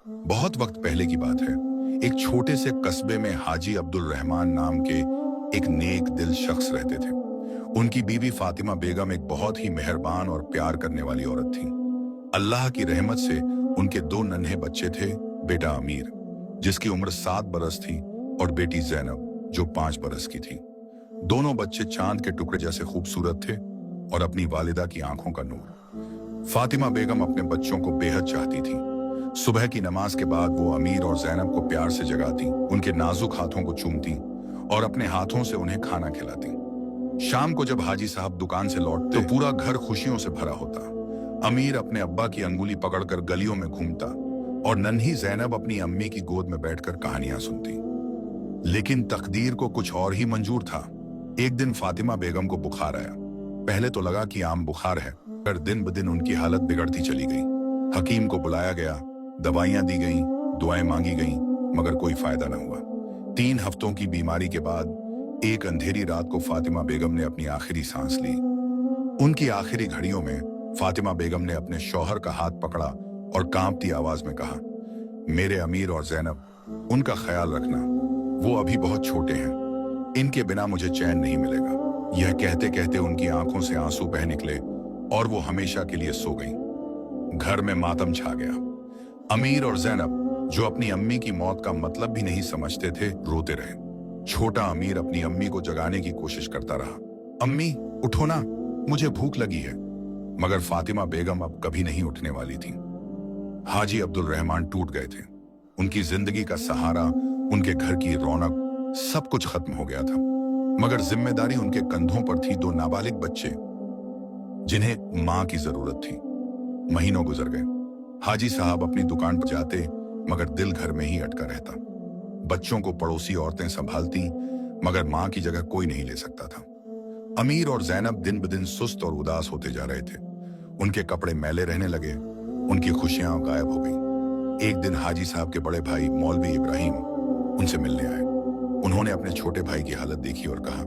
बहुत वक्त पहले की बात है। एक छोटे से कस्बे में हाजी अब्दुल रहमान नाम के एक नेक दिल शख्स रहते थे। उनकी बीवी फातिमा बेगम एक बहुत ही मेहरबान और प्यार करने वाली औरत थी। अल्लाह की रहमत से उनके दो नन्हे बच्चे थे, बेटा अमीर जिसकी उम्र 7 बरस थी और बेटी जैनब जो 5 बरस की थी। दोनों बच्चे चांद के टुकड़े जैसे खूबसूरत थे और अपनी वालिदा की आंखों का नूर। फातिमा बेगम अपने बच्चों को बेहद चाहती थी। सुबह की नमाज के बाद वो अमीर और जैनब को प्यार से जगाती, उनके नाजुक हाथों को चूमती और अपने हाथों से उन्हें खाना खिलाती। शाम को जब हाजी साहब दुकान से लौटते तो पूरा घर खुशियों से भरा होता। अमीर अपने अब्बा की अंगुली पकड़कर गलियों में घूमता और नन्ही जैनब अपनी अम्मी की गोद में बैठकर कहानियां सुनती। लेकिन तकदीर को कुछ और ही मंजूर था। एक दिन फातिमा बेगम को बुखार आया। पहले तो लगा कि आम बुखार है, पर दिन ब दिन उनकी हालत बिगड़ती चली गई। हकीम को बुलाया गया, दवाइयां दी गईं, दुआएं मांगी गईं, मगर कोई फायदा न हुआ। 3 हफ्तों की बीमारी के बाद एक अंधेरी रात को फातिमा बेगम ने अपनी आखिरी सांस ली। उनकी आखिरी घड़ियों में फातिमा बेगम ने अपने शौहर का हाथ पकड़ा और कांपती आवाज में कहा, मेरे अमीर और जैनब, उनका ख्याल रखना, वो अभी बहुत छोटे हैं, इनके बिना मुझे चैन नहीं मिलेगा। यह कहते कहते उनकी आंखों से आंसू बह निकले और वो हमेशा के लिए सो गई। घर में मातम छा गया। अमीर और जैनब, जो अपनी अम्मी की मौत का मतलब भी नहीं समझते थे, रोते रहे। छोटा अमीर अपनी अम्मी को जगाने की कोशिश करता रहा, अम्मी उठो ना, मुझे भूख लगी है। मगर फातिमा बेगम अब कभी नहीं उठने वाली थी। हाजी अब्दुल रहमान टूट गए थे। उनकी जिंदगी का सहारा, उनके घर की रौनक, सब कुछ खत्म हो गया था। मगर जिम्मेदारी उनके कंधों पर थी। 2 नाबालिग बच्चे जिन्हें मां की जरूरत थी। महीनों गुजर गए। हाजी साहब अपनी दुकान पर जाते, मगर दिल घर में ही अटका रहता। बच्चों को पड़ोसी औरतें संभालती, मगर मां की जगह कोई नहीं ले सकता था। अमीर और जैनब दिन ब दिन सुस्त और उदास होते जा रहे थे। उनके कपड़े मैले रहने लगे, उनकी खुशियां गायब हो गईं। एक दिन हाजी साहब के बड़े भाई मौलवी इब्राहिम उनसे मिलने आए। उन्होंने अपने छोटे भाई की हालत देखी और कहा,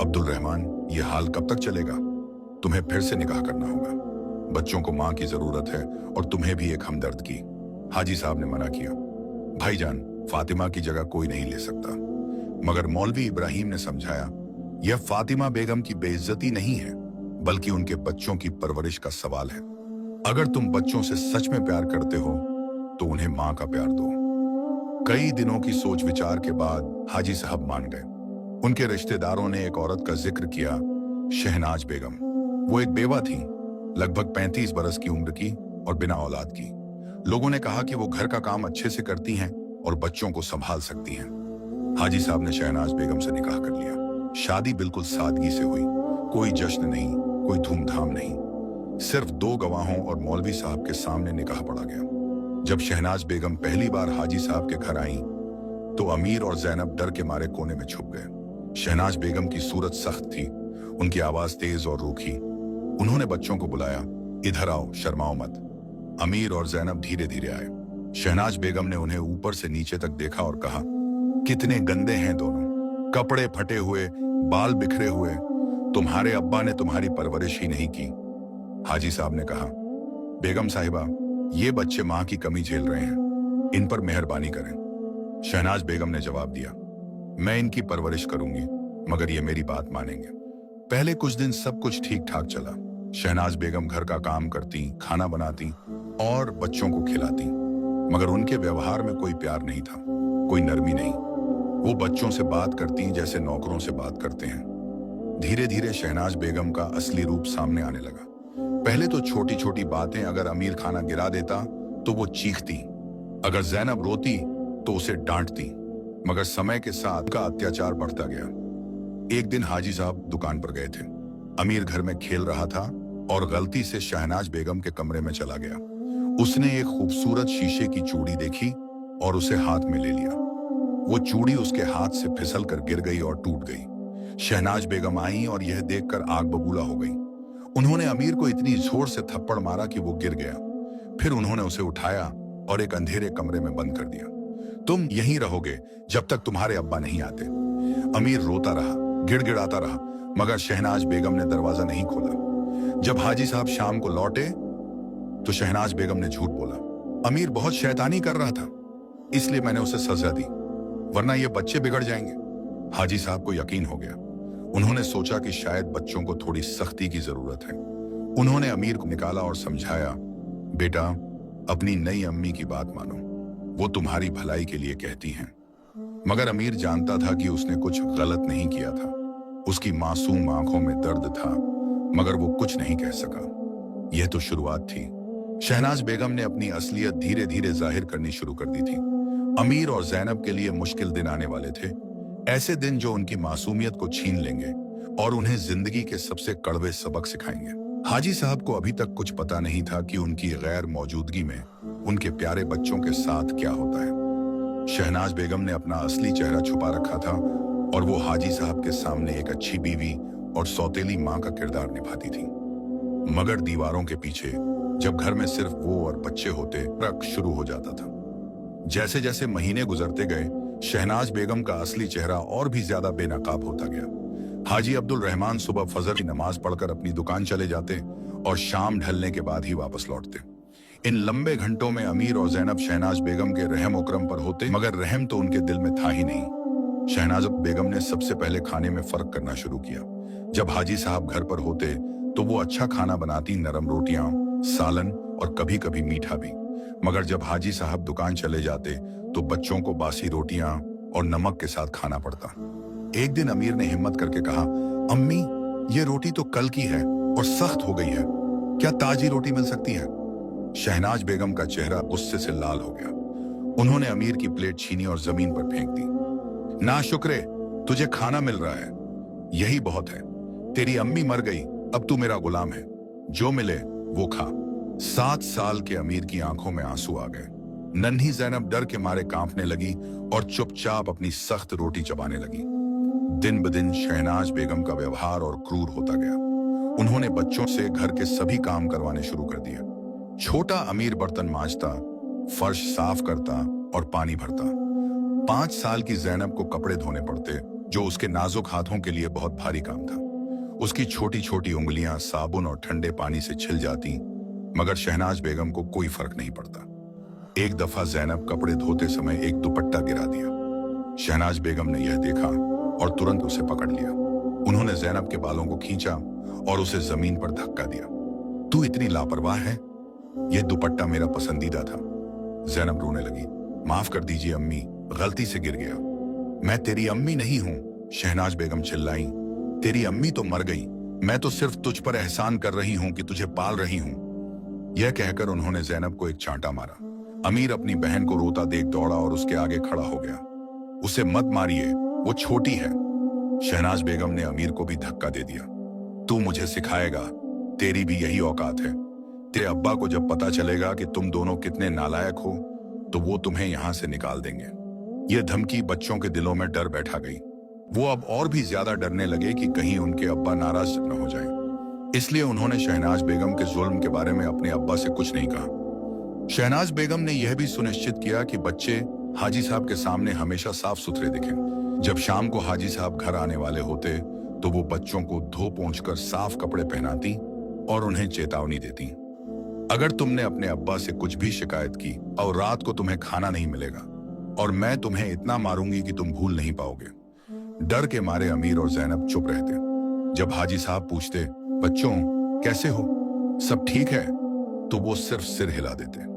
अब्दुल रहमान, ये हाल कब तक चलेगा? तुम्हें फिर से निकाह करना होगा। बच्चों को मां की जरूरत है और तुम्हें भी एक हमदर्द की। हाजी साहब ने मना किया, भाईजान, फातिमा की जगह कोई नहीं ले सकता। मगर मौलवी इब्राहिम ने समझाया, यह फातिमा बेगम की बेइज्जती नहीं है, बल्कि उनके बच्चों की परवरिश का सवाल है। अगर तुम बच्चों से सच में प्यार करते हो तो उन्हें मां का प्यार दो। कई दिनों की सोच विचार के बाद हाजी साहब मान गए। उनके रिश्तेदारों ने एक औरत का जिक्र किया, शहनाज बेगम। वो एक बेवा थी, लगभग 35 बरस की उम्र की और बिना औलाद की। लोगों ने कहा कि वो घर का काम अच्छे से करती हैं और बच्चों को संभाल सकती हैं। हाजी साहब ने शहनाज बेगम से निकाह कर लिया। शादी बिल्कुल सादगी से हुई। कोई जश्न नहीं, कोई धूमधाम नहीं, सिर्फ 2 गवाहों और मौलवी साहब के सामने निकाह पड़ा गया। जब शहनाज बेगम पहली बार हाजी साहब के घर आईं, तो अमीर और जैनब डर के मारे कोने में छुप गए। शहनाज बेगम की सूरत सख्त थी, उनकी आवाज तेज और रूखी। उन्होंने बच्चों को बुलाया, इधर आओ, शर्माओ मत। अमीर और जैनब धीरे धीरे आए। शहनाज बेगम ने उन्हें ऊपर से नीचे तक देखा और कहा, कितने गंदे हैं दोनों, कपड़े फटे हुए, बाल बिखरे हुए। तुम्हारे अब्बा ने तुम्हारी परवरिश ही नहीं की। हाजी साहब ने कहा, बेगम साहिबा, ये बच्चे मां की कमी झेल रहे हैं, इन पर मेहरबानी करें। शहनाज बेगम ने जवाब दिया, मैं इनकी परवरिश करूंगी, मगर ये मेरी बात मानेंगे। पहले कुछ दिन सब कुछ ठीक ठाक चला। शहनाज बेगम घर का काम करती, खाना बनाती और बच्चों को खिलाती, मगर उनके व्यवहार में कोई प्यार नहीं था, कोई नरमी नहीं। वो बच्चों से बात करती जैसे नौकरों से बात करते हैं। धीरे धीरे शहनाज बेगम का असली रूप सामने आने लगा। पहले तो छोटी छोटी बातें, अगर अमीर खाना गिरा देता तो वो चीखती, अगर जैनब रोती तो उसे डांटती। मगर समय के साथ का अत्याचार बढ़ता गया। एक दिन हाजी साहब दुकान पर गए थे। अमीर घर में खेल रहा था और गलती से शहनाज बेगम के कमरे में चला गया। उसने एक खूबसूरत शीशे की चूड़ी देखी और उसे हाथ में ले लिया। वो चूड़ी उसके हाथ से फिसल कर गिर गई और टूट गई। शहनाज बेगम आई और यह देखकर आग बबूला हो गई। उन्होंने अमीर को इतनी जोर से थप्पड़ मारा कि वो गिर गया। फिर उन्होंने उसे उठाया और एक अंधेरे कमरे में बंद कर दिया। तुम यहीं रहोगे जब तक तुम्हारे अब्बा नहीं आते। अमीर रोता रहा, गिड़गिड़ाता रहा, मगर शहनाज बेगम ने दरवाजा नहीं खोला। जब हाजी साहब शाम को लौटे तो शहनाज बेगम ने झूठ बोला। अमीर बहुत शैतानी कर रहा था, इसलिए मैंने उसे सजा दी, वरना ये बच्चे बिगड़ जाएंगे। हाजी साहब को यकीन हो गया। उन्होंने सोचा कि शायद बच्चों को थोड़ी सख्ती की जरूरत है। उन्होंने अमीर को निकाला और समझाया, बेटा, अपनी नई अम्मी की बात मानो, वो तुम्हारी भलाई के लिए कहती हैं। मगर अमीर जानता था कि उसने कुछ गलत नहीं किया था। उसकी मासूम आंखों में दर्द था, मगर वो कुछ नहीं कह सका। यह तो शुरुआत थी। शहनाज बेगम ने अपनी असलियत धीरे धीरे जाहिर करनी शुरू कर दी थी। अमीर और जैनब के लिए मुश्किल दिन आने वाले थे, ऐसे दिन जो उनकी मासूमियत को छीन लेंगे और उन्हें जिंदगी के सबसे कड़वे सबक सिखाएंगे। हाजी साहब को अभी तक कुछ पता नहीं था कि उनकी गैर मौजूदगी में उनके प्यारे बच्चों के साथ क्या होता है। शहनाज बेगम ने अपना असली चेहरा छुपा रखा था और वो हाजी साहब के सामने एक अच्छी बीवी और सौतेली मां का किरदार निभाती थी। मगर दीवारों के पीछे जब घर में सिर्फ वो और बच्चे होते, फर्क शुरू हो जाता था। जैसे जैसे महीने गुजरते गए, शहनाज बेगम का असली चेहरा और भी ज्यादा बेनकाब होता गया। हाजी अब्दुल रहमान सुबह फजर की नमाज पढ़कर अपनी दुकान चले जाते और शाम ढलने के बाद ही वापस लौटते। इन लंबे घंटों में अमीर और जैनब शहनाज बेगम के रहम उकरम पर होते, मगर रहम तो उनके दिल में था ही नहीं। शहनाज बेगम ने सबसे पहले खाने में फर्क करना शुरू किया। जब हाजी साहब घर पर होते तो वो अच्छा खाना बनाती, नरम रोटियां, सालन और कभी कभी मीठा भी। मगर जब हाजी साहब दुकान चले जाते तो बच्चों को बासी रोटियां और नमक के साथ खाना पड़ता। एक दिन अमीर ने हिम्मत करके कहा, अम्मी, ये रोटी तो कल की है और सख्त हो गई है, क्या ताजी रोटी मिल सकती है? शहनाज बेगम का चेहरा गुस्से से लाल हो गया। उन्होंने अमीर की प्लेट छीनी और जमीन पर फेंक दी। ना शुक्रे, तुझे खाना मिल रहा है, यही बहुत है। तेरी अम्मी मर गई, अब तू मेरा गुलाम है, जो मिले वो खा। 7 साल के अमीर की आंखों में आंसू आ गए। नन्ही जैनब डर के मारे कांपने लगी और चुपचाप अपनी सख्त रोटी चबाने लगी। दिन ब दिन शहनाज बेगम का व्यवहार और क्रूर होता गया। उन्होंने बच्चों से घर के सभी काम करवाने शुरू कर दिए। छोटा अमीर बर्तन मांजता, फर्श साफ करता और पानी भरता। 5 साल की जैनब को कपड़े धोने पड़ते, जो उसके नाजुक हाथों के लिए बहुत भारी काम था। उसकी छोटी छोटी उंगलियां साबुन और ठंडे पानी से छिल जाती, मगर शहनाज बेगम को कोई फर्क नहीं पड़ता। एक दफा जैनब कपड़े धोते समय एक दुपट्टा गिरा दिया। शहनाज बेगम ने यह देखा और तुरंत उसे पकड़ लिया। उन्होंने जैनब के बालों को खींचा और उसे जमीन पर धक्का दिया। तू इतनी लापरवाह है, यह दुपट्टा मेरा पसंदीदा था। जैनब रोने लगी। माफ कर दीजिए अम्मी, गलती से गिर गया। मैं तेरी अम्मी नहीं हूं, शहनाज बेगम चिल्लाई। तेरी अम्मी तो मर गई, मैं तो सिर्फ तुझ पर एहसान कर रही हूं कि तुझे पाल रही हूं। यह कहकर उन्होंने जैनब को एक चांटा मारा। अमीर अपनी बहन को रोता देख दौड़ा और उसके आगे खड़ा हो गया। उसे मत मारिए, वो छोटी है। शहनाज बेगम ने अमीर को भी धक्का दे दिया। तू मुझे सिखाएगा, तेरी भी यही औकात है। तेरे अब्बा को जब पता चलेगा कि तुम दोनों कितने नालायक हो, तो वो तुम्हें यहां से निकाल देंगे। यह धमकी बच्चों के दिलों में डर बैठा गई। वो अब और भी ज्यादा डरने लगे कि कहीं उनके अब्बा नाराज न हो जाएं। इसलिए उन्होंने शहनाज बेगम के जुल्म के बारे में अपने अब्बा से कुछ नहीं कहा। शहनाज बेगम ने यह भी सुनिश्चित किया कि बच्चे हाजी साहब के सामने हमेशा साफ सुथरे दिखें। जब शाम को हाजी साहब घर आने वाले होते तो वो बच्चों को धो पोंछकर साफ कपड़े पहनाती और उन्हें चेतावनी देती, अगर तुमने अपने अब्बा से कुछ भी शिकायत की और रात को तुम्हें खाना नहीं मिलेगा, और मैं तुम्हें इतना मारूंगी कि तुम भूल नहीं पाओगे। डर के मारे अमीर और जैनब चुप रहते। जब हाजी साहब पूछते, बच्चों कैसे हो, सब ठीक है, तो वो सिर्फ सिर हिला देते।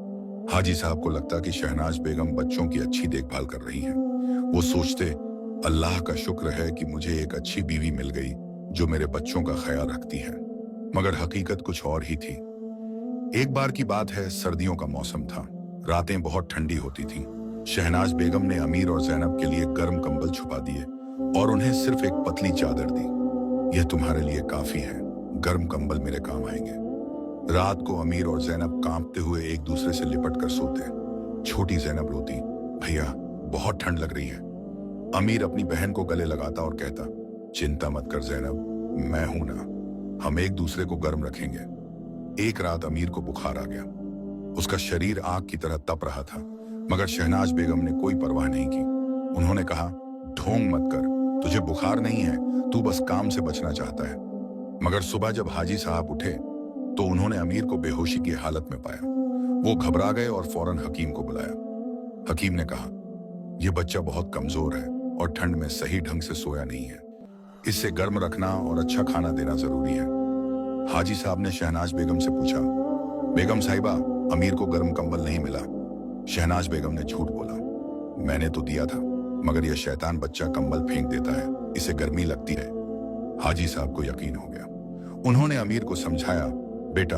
हाजी साहब को लगता कि शहनाज बेगम बच्चों की अच्छी देखभाल कर रही हैं। वो सोचते, अल्लाह का शुक्र है कि मुझे एक अच्छी बीवी मिल गई जो मेरे बच्चों का ख्याल रखती है। मगर हकीकत कुछ और ही थी। एक बार की बात है, सर्दियों का मौसम था। रातें बहुत ठंडी होती थीं। शहनाज बेगम ने अमीर और जैनब के लिए गर्म कंबल छुपा दिए और उन्हें सिर्फ एक पतली चादर दी। यह तुम्हारे लिए काफी है, गर्म कंबल मेरे काम आएंगे। रात को अमीर और जैनब कांपते हुए एक दूसरे से लिपट कर सोते। छोटी जैनब रोती, भैया बहुत ठंड लग रही है। अमीर अपनी बहन को गले लगाता और कहता, चिंता मत कर जैनब, मैं हूं ना, हम एक दूसरे को गर्म रखेंगे। एक रात अमीर को बुखार आ गया। उसका शरीर आग की तरह तप रहा था, मगर शहनाज बेगम ने कोई परवाह नहीं की। उन्होंने कहा, ढोंग मत कर, तुझे बुखार नहीं है, तू बस काम से बचना चाहता है। मगर सुबह जब हाजी साहब उठे तो उन्होंने अमीर को बेहोशी की हालत में पाया। वो घबरा गए और फौरन हकीम को बुलाया। हकीम ने कहा, यह बच्चा बहुत कमजोर है और ठंड में सही ढंग से सोया नहीं है। इससे गर्म रखना और अच्छा खाना देना जरूरी है। हाजी साहब ने शहनाज बेगम से पूछा, बेगम साहिबा, अमीर को गर्म कंबल नहीं मिला? शहनाज बेगम ने झूठ बोला, मैंने तो दिया था, मगर यह शैतान बच्चा कंबल फेंक देता है, इसे गर्मी लगती है। हाजी साहब को यकीन हो गया। उन्होंने अमीर को समझाया, बेटा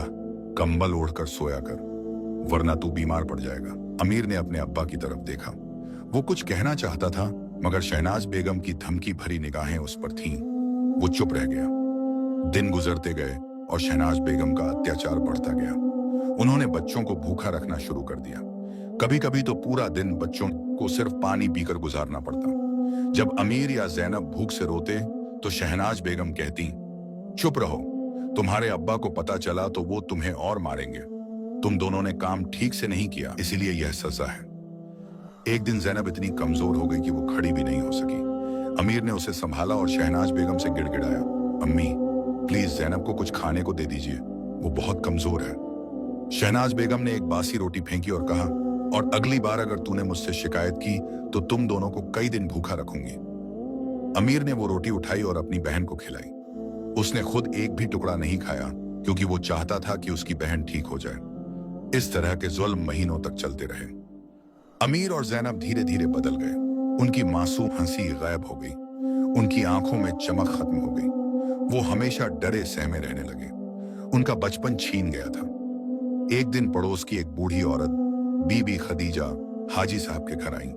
कंबल ओढ़कर सोया कर, वरना तू बीमार पड़ जाएगा। अमीर ने अपने अब्बा की तरफ देखा। वो कुछ कहना चाहता था, मगर शहनाज बेगम की धमकी भरी निगाहें उस पर थीं। वो चुप रह गया। दिन गुजरते गए और शहनाज बेगम का अत्याचार बढ़ता गया। उन्होंने बच्चों को भूखा रखना शुरू कर दिया। कभी कभी तो पूरा दिन बच्चों को सिर्फ पानी पीकर गुजारना पड़ता। जब अमीर या जैनब भूख से रोते तो शहनाज बेगम कहती, चुप रहो, तुम्हारे अब्बा को पता चला तो वो तुम्हें और मारेंगे। तुम दोनों ने काम ठीक से नहीं किया, इसीलिए यह सजा है। एक दिन जैनब इतनी कमजोर हो गई कि वो खड़ी भी नहीं हो सकी। अमीर ने उसे संभाला और शहनाज बेगम से गिड़गिड़ाया, अम्मी प्लीज जैनब को कुछ खाने को दे दीजिए, वो बहुत कमजोर है। शहनाज बेगम ने एक बासी रोटी फेंकी और कहा, और अगली बार अगर तूने मुझसे शिकायत की तो तुम दोनों को कई दिन भूखा रखूंगी। अमीर ने वो रोटी उठाई और अपनी बहन को खिलाई। उसने खुद एक भी टुकड़ा नहीं खाया, क्योंकि वो चाहता था कि उसकी बहन ठीक हो जाए। इस तरह के जुल्म महीनों तक चलते रहे। अमीर और जैनब धीरे धीरे बदल गए। उनकी मासूम हंसी गायब हो गई, उनकी आंखों में चमक खत्म हो गई। वो हमेशा डरे सहमे रहने लगे। उनका बचपन छीन गया था। एक दिन पड़ोस की एक बूढ़ी औरत बीबी खदीजा हाजी साहब के घर आई।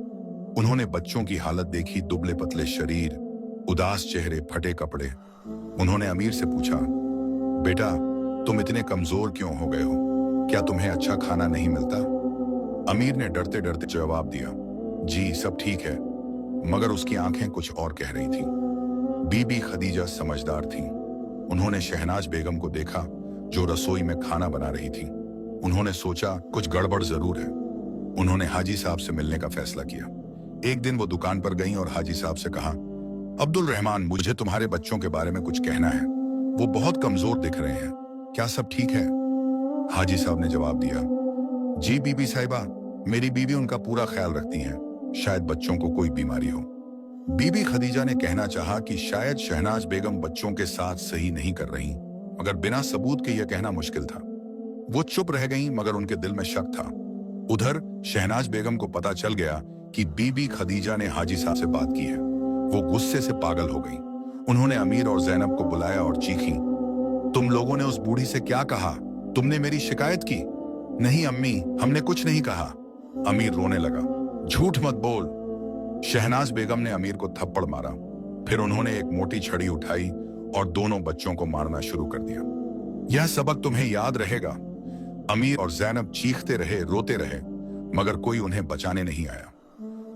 उन्होंने बच्चों की हालत देखी, दुबले पतले शरीर, उदास चेहरे, फटे कपड़े। उन्होंने अमीर से पूछा, बेटा तुम इतने कमजोर क्यों हो गए हो? क्या तुम्हें अच्छा खाना नहीं मिलता? अमीर ने डरते डरते जवाब दिया, जी सब ठीक है, मगर उसकी आंखें कुछ और कह रही थीं। बीबी खदीजा समझदार थीं। उन्होंने शहनाज बेगम को देखा जो रसोई में खाना बना रही थी। उन्होंने सोचा कुछ गड़बड़ जरूर है। उन्होंने हाजी साहब से मिलने का फैसला किया। एक दिन वो दुकान पर गईं और हाजी साहब से कहा, अब्दुल रहमान, मुझे तुम्हारे बच्चों के बारे में कुछ कहना है। वो बहुत कमजोर दिख रहे हैं, क्या सब ठीक है? हाजी साहब ने जवाब दिया, जी बीबी साहिबा, मेरी बीवी उनका पूरा ख्याल रखती हैं, शायद बच्चों को कोई बीमारी हो। बीबी खदीजा ने कहना चाहा कि शायद शहनाज बेगम बच्चों के साथ सही नहीं कर रही, मगर बिना सबूत के यह कहना मुश्किल था। वो चुप रह गईं, मगर उनके दिल में शक था। उधर शहनाज बेगम को पता चल गया कि बीबी खदीजा ने हाजी साहब से बात की है। वो गुस्से से पागल हो गई। उन्होंने अमीर और जैनब को बुलाया और चीखी, तुम लोगों ने उस बूढ़ी से क्या कहा? तुमने मेरी शिकायत की? नहीं अम्मी, हमने कुछ नहीं कहा। अमीर रोने लगा, झूठ मत बोल। शहनाज बेगम ने अमीर को थप्पड़ मारा। फिर उन्होंने एक मोटी छड़ी उठाई और दोनों बच्चों को मारना शुरू कर दिया। यह सबक तुम्हें याद रहेगा। अमीर और जैनब चीखते रहे, रोते रहे, मगर कोई उन्हें बचाने नहीं आया।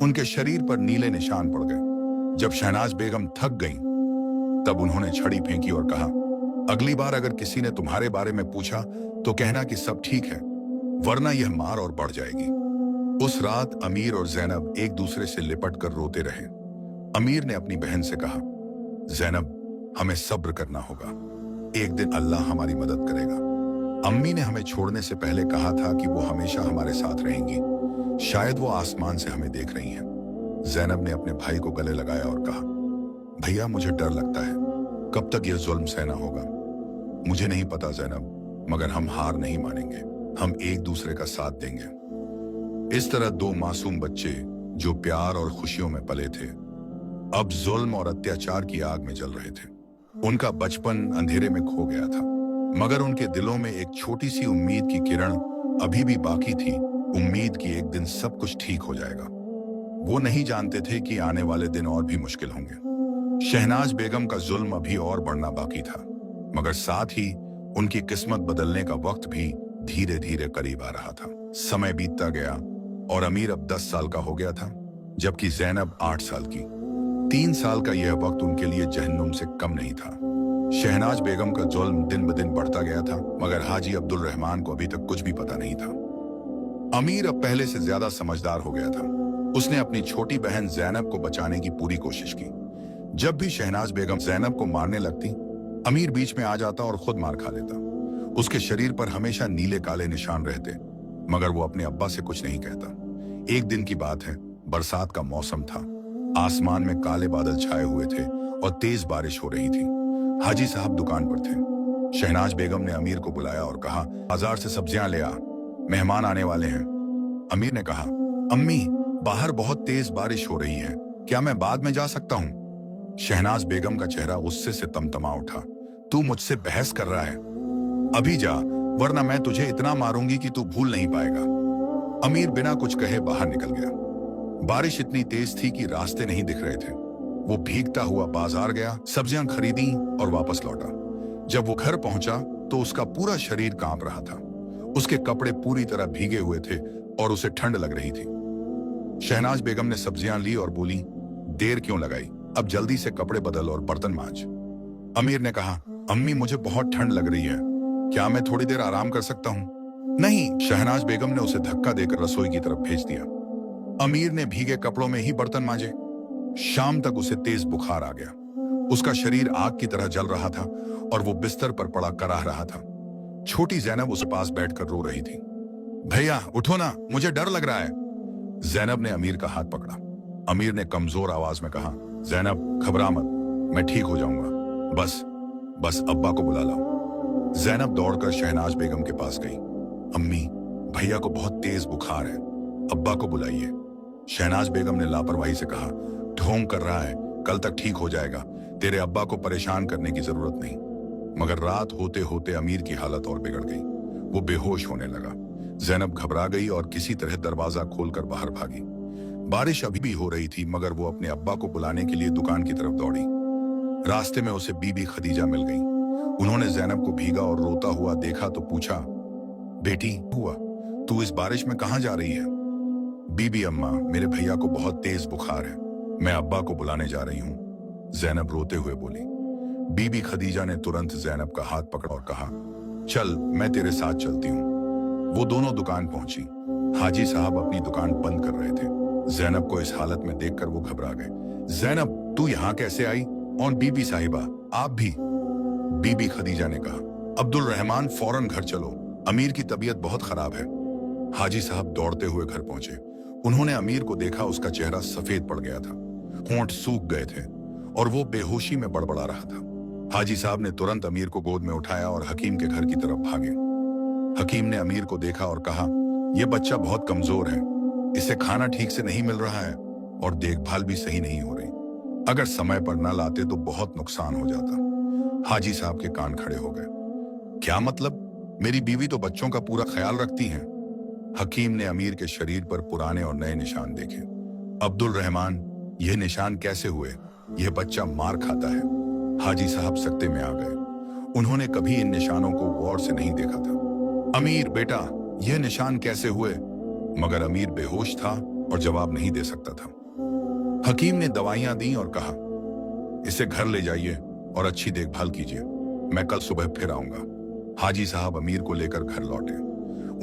उनके शरीर पर नीले निशान पड़ गए। जब शहनाज बेगम थक गईं, तब उन्होंने छड़ी फेंकी और कहा, अगली बार अगर किसी ने तुम्हारे बारे में पूछा तो कहना कि सब ठीक है, वरना यह मार और बढ़ जाएगी। उस रात अमीर और जैनब एक दूसरे से लिपट कर रोते रहे। अमीर ने अपनी बहन से कहा, जैनब हमें सब्र करना होगा, एक दिन अल्लाह हमारी मदद करेगा। अम्मी ने हमें छोड़ने से पहले कहा था कि वो हमेशा हमारे साथ रहेंगी, शायद वो आसमान से हमें देख रही हैं। जैनब ने अपने भाई को गले लगाया और कहा, भैया मुझे डर लगता है, कब तक यह जुल्म सहना होगा? मुझे नहीं पता जैनब, मगर हम हार नहीं मानेंगे, हम एक दूसरे का साथ देंगे। इस तरह दो मासूम बच्चे जो प्यार और खुशियों में पले थे, अब जुल्म और अत्याचार की आग में जल रहे थे। उनका बचपन अंधेरे में खो गया था, मगर उनके दिलों में एक छोटी सी उम्मीद की किरण अभी भी बाकी थी। उम्मीद कि एक दिन सब कुछ ठीक हो जाएगा। वो नहीं जानते थे कि आने वाले दिन और भी मुश्किल होंगे। शहनाज बेगम का जुल्म अभी और बढ़ना बाकी था, मगर साथ ही उनकी किस्मत बदलने का वक्त भी धीरे धीरे करीब आ रहा था। समय बीतता गया और अमीर अब 10 साल का हो गया था, जबकि जैनब 8 साल की। 3 साल का यह वक्त उनके लिए जहन्नुम से कम नहीं था। शहनाज बेगम का जुल्म दिन ब दिन बढ़ता गया था, मगर हाजी अब्दुल रहमान को अभी तक कुछ भी पता नहीं था। अमीर अब पहले से ज्यादा समझदार हो गया था। उसने अपनी छोटी बहन जैनब को बचाने की पूरी कोशिश की। जब भी शहनाज बेगम जैनब को मारने लगती, अमीर बीच में आ जाता और खुद मार खा लेता। उसके शरीर पर हमेशा नीले काले निशान रहते, मगर वो अपने अब्बा से कुछ नहीं कहता। एक दिन की बात है, बरसात का मौसम था। आसमान में काले बादल छाए हुए थे और तेज बारिश हो रही थी। हाजी साहब दुकान पर थे। शहनाज बेगम ने अमीर को बुलाया और कहा, बाजार से सब्जियां ले आ, मेहमान आने वाले हैं। अमीर ने कहा, अम्मी बाहर बहुत तेज बारिश हो रही है, क्या मैं बाद में जा सकता हूँ? शहनाज बेगम का चेहरा गुस्से से तमतमा उठा। तू मुझसे बहस कर रहा है? अभी जा, वरना मैं तुझे इतना मारूंगी कि तू भूल नहीं पाएगा। अमीर बिना कुछ कहे बाहर निकल गया। बारिश इतनी तेज थी कि रास्ते नहीं दिख रहे थे। वो भीगता हुआ बाजार गया, सब्जियां खरीदी और वापस लौटा। जब वो घर पहुंचा तो उसका पूरा शरीर कांप रहा था। उसके कपड़े पूरी तरह भीगे हुए थे और उसे ठंड लग रही थी। शहनाज बेगम ने सब्जियां ली और बोली, देर क्यों लगाई, अब जल्दी से कपड़े बदल और बर्तन मांज। अमीर ने कहा, अम्मी मुझे बहुत ठंड लग रही है, क्या मैं थोड़ी देर आराम कर सकता हूँ? नहीं, शहनाज बेगम ने उसे धक्का देकर रसोई की तरफ भेज दिया। अमीर ने भीगे कपड़ों में ही बर्तन मांजे। शाम तक उसे तेज बुखार आ गया। उसका शरीर आग की तरह जल रहा था और वो बिस्तर पर पड़ा कराह रहा था। छोटी जैनब उसके पास बैठकर रो रही थी। भैया उठो ना, मुझे डर लग रहा है। जैनब ने अमीर का हाथ पकड़ा। अमीर ने कमजोर आवाज में कहा, जैनब घबरा मत, मैं ठीक हो जाऊंगा, बस अब्बा को बुला लाओ। जैनब दौड़कर शहनाज बेगम के पास गई। अम्मी भैया को बहुत तेज बुखार है, अब्बा को बुलाइए। शहनाज बेगम ने लापरवाही से कहा, ढोंग कर रहा है, कल तक ठीक हो जाएगा, तेरे अब्बा को परेशान करने की जरूरत नहीं। मगर रात होते होते अमीर की हालत और बिगड़ गई। वो बेहोश होने लगा। जैनब घबरा गई और किसी तरह दरवाजा खोलकर बाहर भागी। बारिश अभी भी हो रही थी, मगर वो अपने अब्बा को बुलाने के लिए दुकान की तरफ दौड़ी। रास्ते में उसे बीबी खदीजा मिल गई। उन्होंने जैनब को भीगा और रोता हुआ देखा तो पूछा, बेटी हुआ, तू इस बारिश में कहाँ जा रही है? बीबी अम्मा, मेरे भैया को बहुत तेज बुखार है, मैं अब्बा को बुलाने जा रही हूँ, जैनब रोते हुए बोली। बीबी खदीजा ने तुरंत जैनब का हाथ पकड़ा और कहा, चल मैं तेरे साथ चलती हूँ। वो दोनों दुकान पहुंची। हाजी साहब अपनी दुकान बंद कर रहे थे। जैनब को इस हालत में देखकर वो घबरा गए। जैनब तू यहाँ कैसे आई? और बीबी साहिबा आप भी? बीबी खदीजा ने कहा, अब्दुल रहमान फौरन घर चलो, अमीर की तबीयत बहुत खराब है। हाजी साहब दौड़ते हुए घर पहुंचे। उन्होंने अमीर को देखा, उसका चेहरा सफेद पड़ गया था, होंठ सूख गए थे और वो बेहोशी में बड़बड़ा रहा था। हाजी साहब ने तुरंत अमीर को गोद में उठाया और हकीम के घर की तरफ भागे। हकीम ने अमीर को देखा और कहा, यह बच्चा बहुत कमजोर है, इसे खाना ठीक से नहीं मिल रहा है और देखभाल भी सही नहीं हो रही। अगर समय पर न लाते तो बहुत नुकसान हो जाता। हाजी साहब के कान खड़े हो गए। क्या मतलब? मेरी बीवी तो बच्चों का पूरा ख्याल रखती है। हकीम ने अमीर के शरीर पर पुराने और नए निशान देखे। अब्दुल रहमान, यह निशान कैसे हुए? यह बच्चा मार खाता है। हाजी साहब सकते में आ गए। उन्होंने कभी इन निशानों को गौर से नहीं देखा था। अमीर बेटा, यह निशान कैसे हुए? मगर अमीर बेहोश था और जवाब नहीं दे सकता था। हकीम ने दवाइयां दी और कहा, इसे घर ले जाइए और अच्छी देखभाल कीजिए, मैं कल सुबह फिर आऊंगा। हाजी साहब अमीर को लेकर घर लौटे।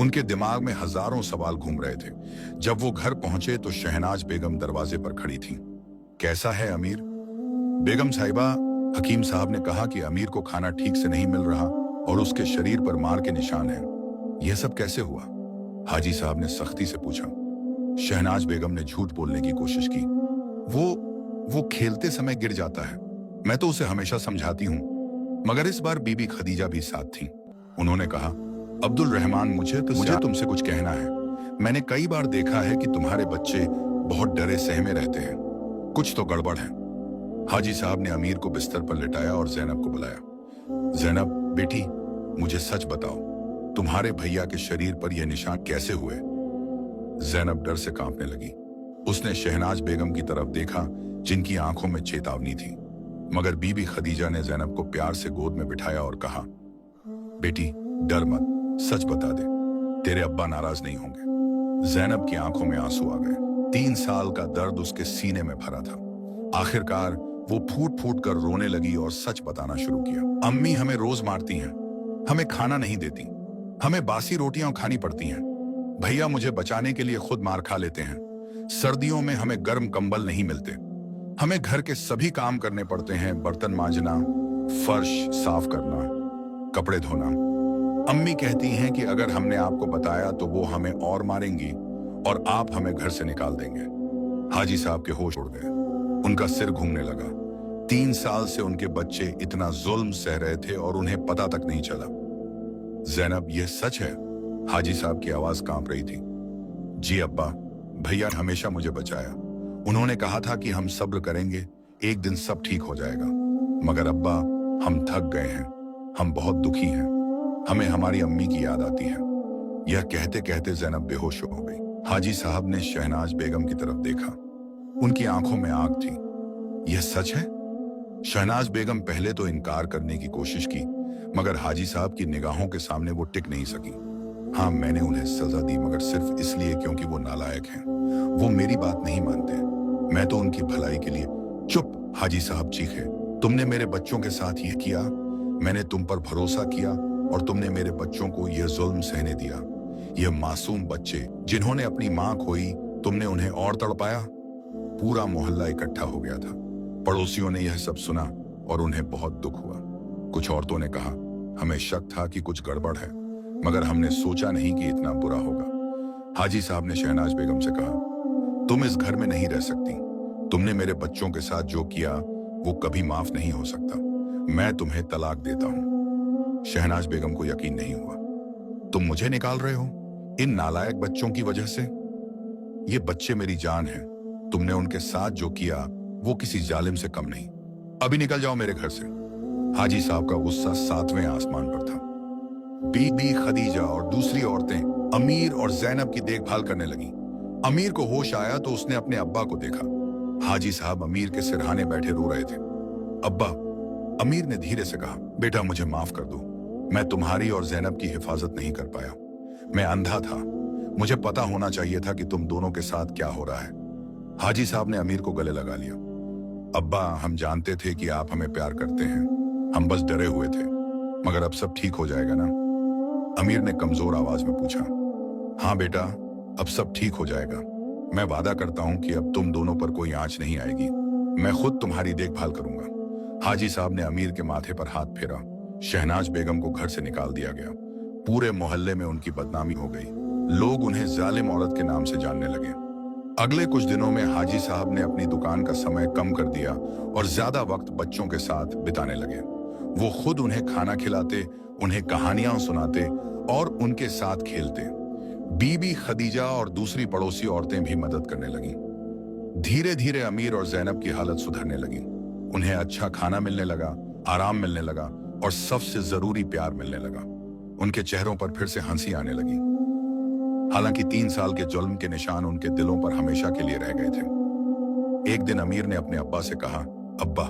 उनके दिमाग में हजारों सवाल घूम रहे थे। जब वो घर पहुंचे तो शहनाज बेगम दरवाजे पर खड़ी थी। कैसा है अमीर? बेगम साहिबा, हकीम साहब ने कहा कि अमीर को खाना ठीक से नहीं मिल रहा और उसके शरीर पर मार के निशान हैं। यह सब कैसे हुआ? हाजी साहब ने सख्ती से पूछा। शहनाज बेगम ने झूठ बोलने की कोशिश की। वो खेलते समय गिर जाता है, मैं तो उसे हमेशा समझाती हूँ। मगर इस बार बीबी खदीजा भी साथ थी। उन्होंने कहा, अब्दुल रहमान, मुझे तुमसे कुछ कहना है। मैंने कई बार देखा है कि तुम्हारे बच्चे बहुत डरे सहमे रहते हैं, कुछ तो गड़बड़ है। हाजी साहब ने अमीर को बिस्तर पर लिटाया और जैनब को बुलाया। जैनब बेटी, मुझे सच बताओ, तुम्हारे भैया के शरीर पर यह निशान कैसे हुए? जैनब डर से कांपने लगी। उसने शहनाज बेगम की तरफ देखा, जिनकी आंखों में चेतावनी थी। मगर बीबी खदीजा ने जैनब को प्यार से गोद में बिठाया और कहा, बेटी डर मत, सच बता दे, तेरे अब्बा नाराज नहीं होंगे। जैनब की आंखों में आंसू आ गए। 3 साल का दर्द उसके सीने में भरा था। आखिरकार वो फूट फूट कर रोने लगी और सच बताना शुरू किया। अम्मी हमें रोज मारती हैं, हमें खाना नहीं देती, हमें बासी रोटियां खानी पड़ती हैं। भैया मुझे बचाने के लिए खुद मार खा लेते हैं। सर्दियों में हमें गर्म कंबल नहीं मिलते। हमें घर के सभी काम करने पड़ते हैं, बर्तन मांजना, फर्श साफ करना, कपड़े धोना। अम्मी कहती हैं कि अगर हमने आपको बताया तो वो हमें और मारेंगी और आप हमें घर से निकाल देंगे। हाजी साहब के होश उड़ गए, उनका सिर घूमने लगा। 3 साल से उनके बच्चे इतना जुल्म सह रहे थे और उन्हें पता तक नहीं चला। जैनब, ये सच है? हाजी साहब की आवाज कांप रही थी। जी अब्बा, भैया ने हमेशा मुझे बचाया। उन्होंने कहा था कि हम सब्र करेंगे, एक दिन सब ठीक हो जाएगा। मगर अब्बा, हम थक गए हैं, हम बहुत दुखी हैं, हमें हमारी अम्मी की याद आती है। यह कहते कहते जैनब बेहोश हो गई। हाजी साहब ने शहनाज बेगम की तरफ देखा, उनकी आंखों में आग थी। यह सच है? शहनाज बेगम पहले तो इनकार करने की कोशिश की, मगर हाजी साहब की निगाहों के सामने वो टिक नहीं सकी। हाँ, मैंने उन्हें सजा दी, मगर सिर्फ इसलिए क्योंकि वो नालायक हैं। वो मेरी बात नहीं मानते, मैं तो उनकी भलाई के लिए। चुप! हाजी साहब चीखे, तुमने मेरे बच्चों के साथ यह किया? मैंने तुम पर भरोसा किया और तुमने मेरे बच्चों को यह जुल्म सहने दिया। यह मासूम बच्चे जिन्होंने अपनी मां खोई, तुमने उन्हें और तड़पाया। पूरा मोहल्ला इकट्ठा हो गया था। पड़ोसियों ने यह सब सुना और उन्हें बहुत दुख हुआ। कुछ औरतों ने कहा, हमें शक था कि कुछ गड़बड़ है, मगर हमने सोचा नहीं कि इतना बुरा होगा। हाजी साहब ने शहनाज बेगम से कहा, तुम इस घर में नहीं रह सकती। तुमने मेरे बच्चों के साथ जो किया वो कभी माफ नहीं हो सकता। मैं तुम्हें तलाक देता हूं। शहनाज बेगम को यकीन नहीं हुआ। तुम मुझे निकाल रहे हो इन नालायक बच्चों की वजह से? ये बच्चे मेरी जान हैं। तुमने उनके साथ जो किया वो किसी जालिम से कम नहीं। अभी निकल जाओ मेरे घर से। हाजी साहब का गुस्सा 7वें आसमान पर था। बीबी खदीजा और दूसरी औरतें अमीर और जैनब की देखभाल करने लगी। अमीर को होश आया तो उसने अपने अब्बा को देखा। हाजी साहब अमीर के सिरहाने बैठे रो रहे थे। अब्बा, अमीर ने धीरे से कहा, बेटा मुझे माफ कर दो। मैं तुम्हारी और जैनब की हिफाजत नहीं कर पाया। मैं अंधा था, मुझे पता होना चाहिए था कि तुम दोनों के साथ क्या हो रहा है। हाजी साहब ने अमीर को गले लगा लिया। अब्बा, हम जानते थे कि आप हमें प्यार करते हैं, हम बस डरे हुए थे, मगर अब सब ठीक हो जाएगा ना? अमीर ने कमजोर आवाज में पूछा। हाँ बेटा, अब सब ठीक हो जाएगा। मैं वादा करता हूं कि अब तुम दोनों पर कोई आंच नहीं आएगी। मैं खुद तुम्हारी देखभाल करूंगा। हाजी साहब ने अमीर के माथे पर हाथ फेरा। शहनाज बेगम को घर से निकाल दिया गया। पूरे मोहल्ले में उनकी बदनामी हो गई। लोग उन्हें जालिम औरत के नाम से जानने लगे। अगले कुछ दिनों में हाजी साहब ने अपनी दुकान का समय कम कर दिया और ज्यादा वक्त बच्चों के साथ बिताने लगे। वो खुद उन्हें खाना खिलाते, उन्हें कहानियां सुनाते और उनके साथ खेलते। बीबी खदीजा और दूसरी पड़ोसी औरतें भी मदद करने लगीं। धीरे धीरे अमीर और जैनब की हालत सुधरने लगी। उन्हें अच्छा खाना मिलने लगा, आराम मिलने लगा और सबसे जरूरी प्यार मिलने लगा। उनके चेहरों पर फिर से हंसी आने लगी। हालांकि 3 साल के जुल्म के निशान उनके दिलों पर हमेशा के लिए रह गए थे। एक दिन अमीर ने अपने अब्बा से कहा, अब्बा,